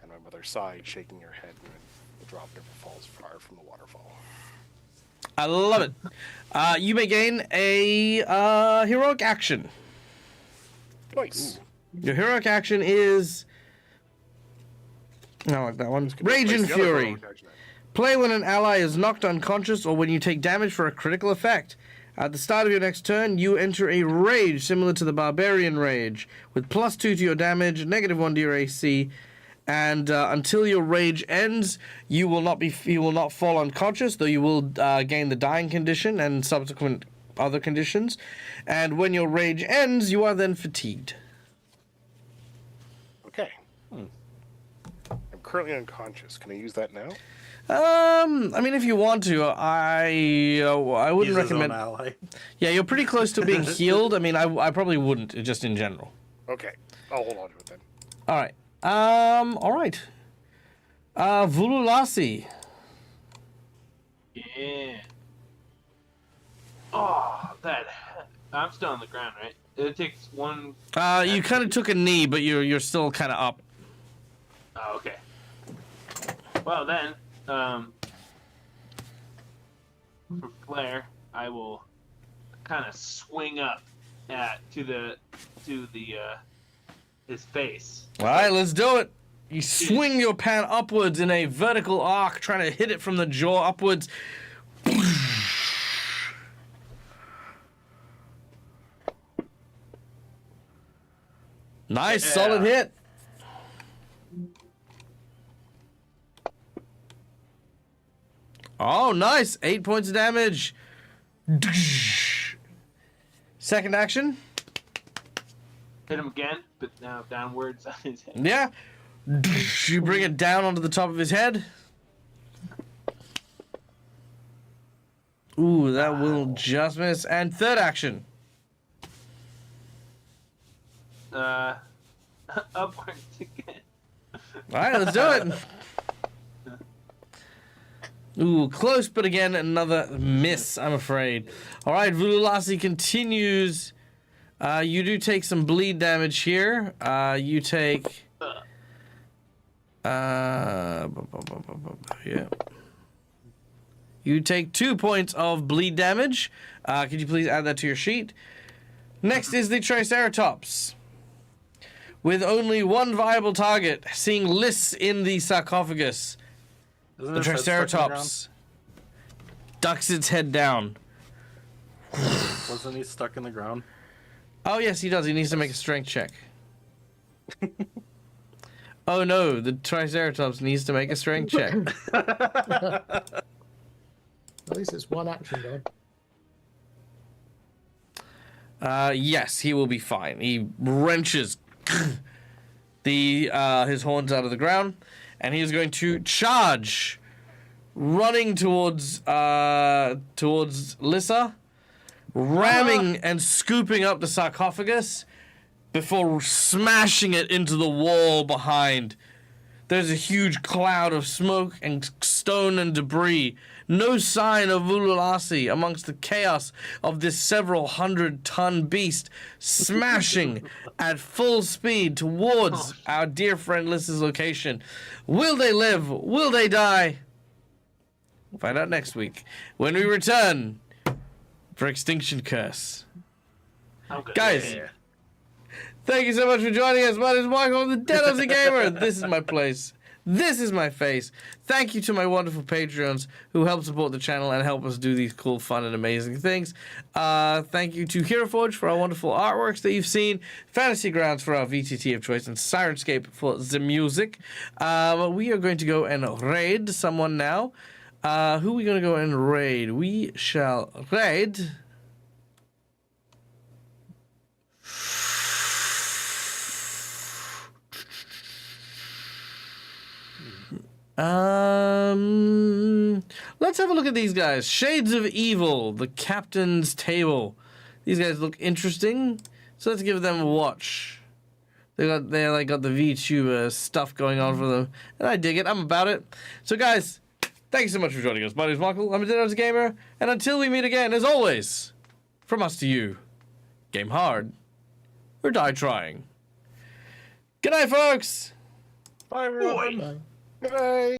And my mother sighed, shaking her head, and the drop never falls far from the waterfall. I love it. You may gain a heroic action. Nice. Your heroic action is... I like that one. Rage and Fury. Play when an ally is knocked unconscious or when you take damage for a critical effect. At the start of your next turn, you enter a rage similar to the Barbarian Rage, with +2 to your damage, -1 to your AC, and until your rage ends, you will not fall unconscious, though you will gain the dying condition and subsequent other conditions. And when your rage ends, you are then fatigued. Okay. I'm currently unconscious. Can I use that now? I mean, if you want to, I wouldn't He's his own recommend. ally. Yeah, you're pretty close to being healed. I mean, I probably wouldn't, just in general. Okay, I'll hold on to it then. All right. All right. Vululasi. Yeah. Oh, that. I'm still on the ground, right? It takes one. You kind of took a knee, but you're still kind of up. Oh, okay. Well then, for Flair, I will kind of swing up to his face. All right, let's do it. You swing your pan upwards in a vertical arc, trying to hit it from the jaw upwards. Nice, solid hit. Oh, nice. 8 points of damage. Second action. Hit him again, but now downwards on his head. Yeah. You bring it down onto the top of his head. Ooh, that will just miss. And third action. Upwards again. All right, let's do it. Ooh, close, but again, another miss, I'm afraid. All right, Vululasi continues. You do take some bleed damage here. You take... yeah. You take 2 points of bleed damage. Could you please add that to your sheet? Next is the Triceratops. With only one viable target, seeing Lys in the sarcophagus. Isn't The his head stuck in the Triceratops ducks its head down. ground? Wasn't he stuck in the ground? Oh, yes, he does. He needs to make a strength check. Oh, no. The Triceratops needs to make a strength check. At least it's one action done. Yes, he will be fine. He wrenches his horns out of the ground, and he is going to charge, running towards Lissa, ramming and scooping up the sarcophagus before smashing it into the wall behind. There's a huge cloud of smoke and stone and debris. No sign of Vululasi amongst the chaos of this several 100-ton beast smashing at full speed towards our dear friend Lys's location. Will they live? Will they die? We'll find out next week when we return for Extinction Curse. I'm good. Guys, thank you so much for joining us. My name is Michael, I'm the Dead Aussie Gamer. This is my place. This is my face. Thank you to my wonderful Patreons who help support the channel and help us do these cool, fun, and amazing things. Thank you to Hero Forge for our wonderful artworks that you've seen, Fantasy Grounds for our VTT of choice, and Sirenscape for the music. We are going to go and raid someone now. Who are we going to go and raid? We shall raid... Let's have a look at these guys. Shades of Evil, the Captain's Table. These guys look interesting, so let's give them a watch. They got the VTuber stuff going on for them, and I dig it. I'm about it. So guys, thank you so much for joining us. My name is Michael. I'm a Dead Aussie Gamer, and until we meet again, as always, from us to you, game hard or die trying. Good night, folks. Bye, everyone. Bye. Good night.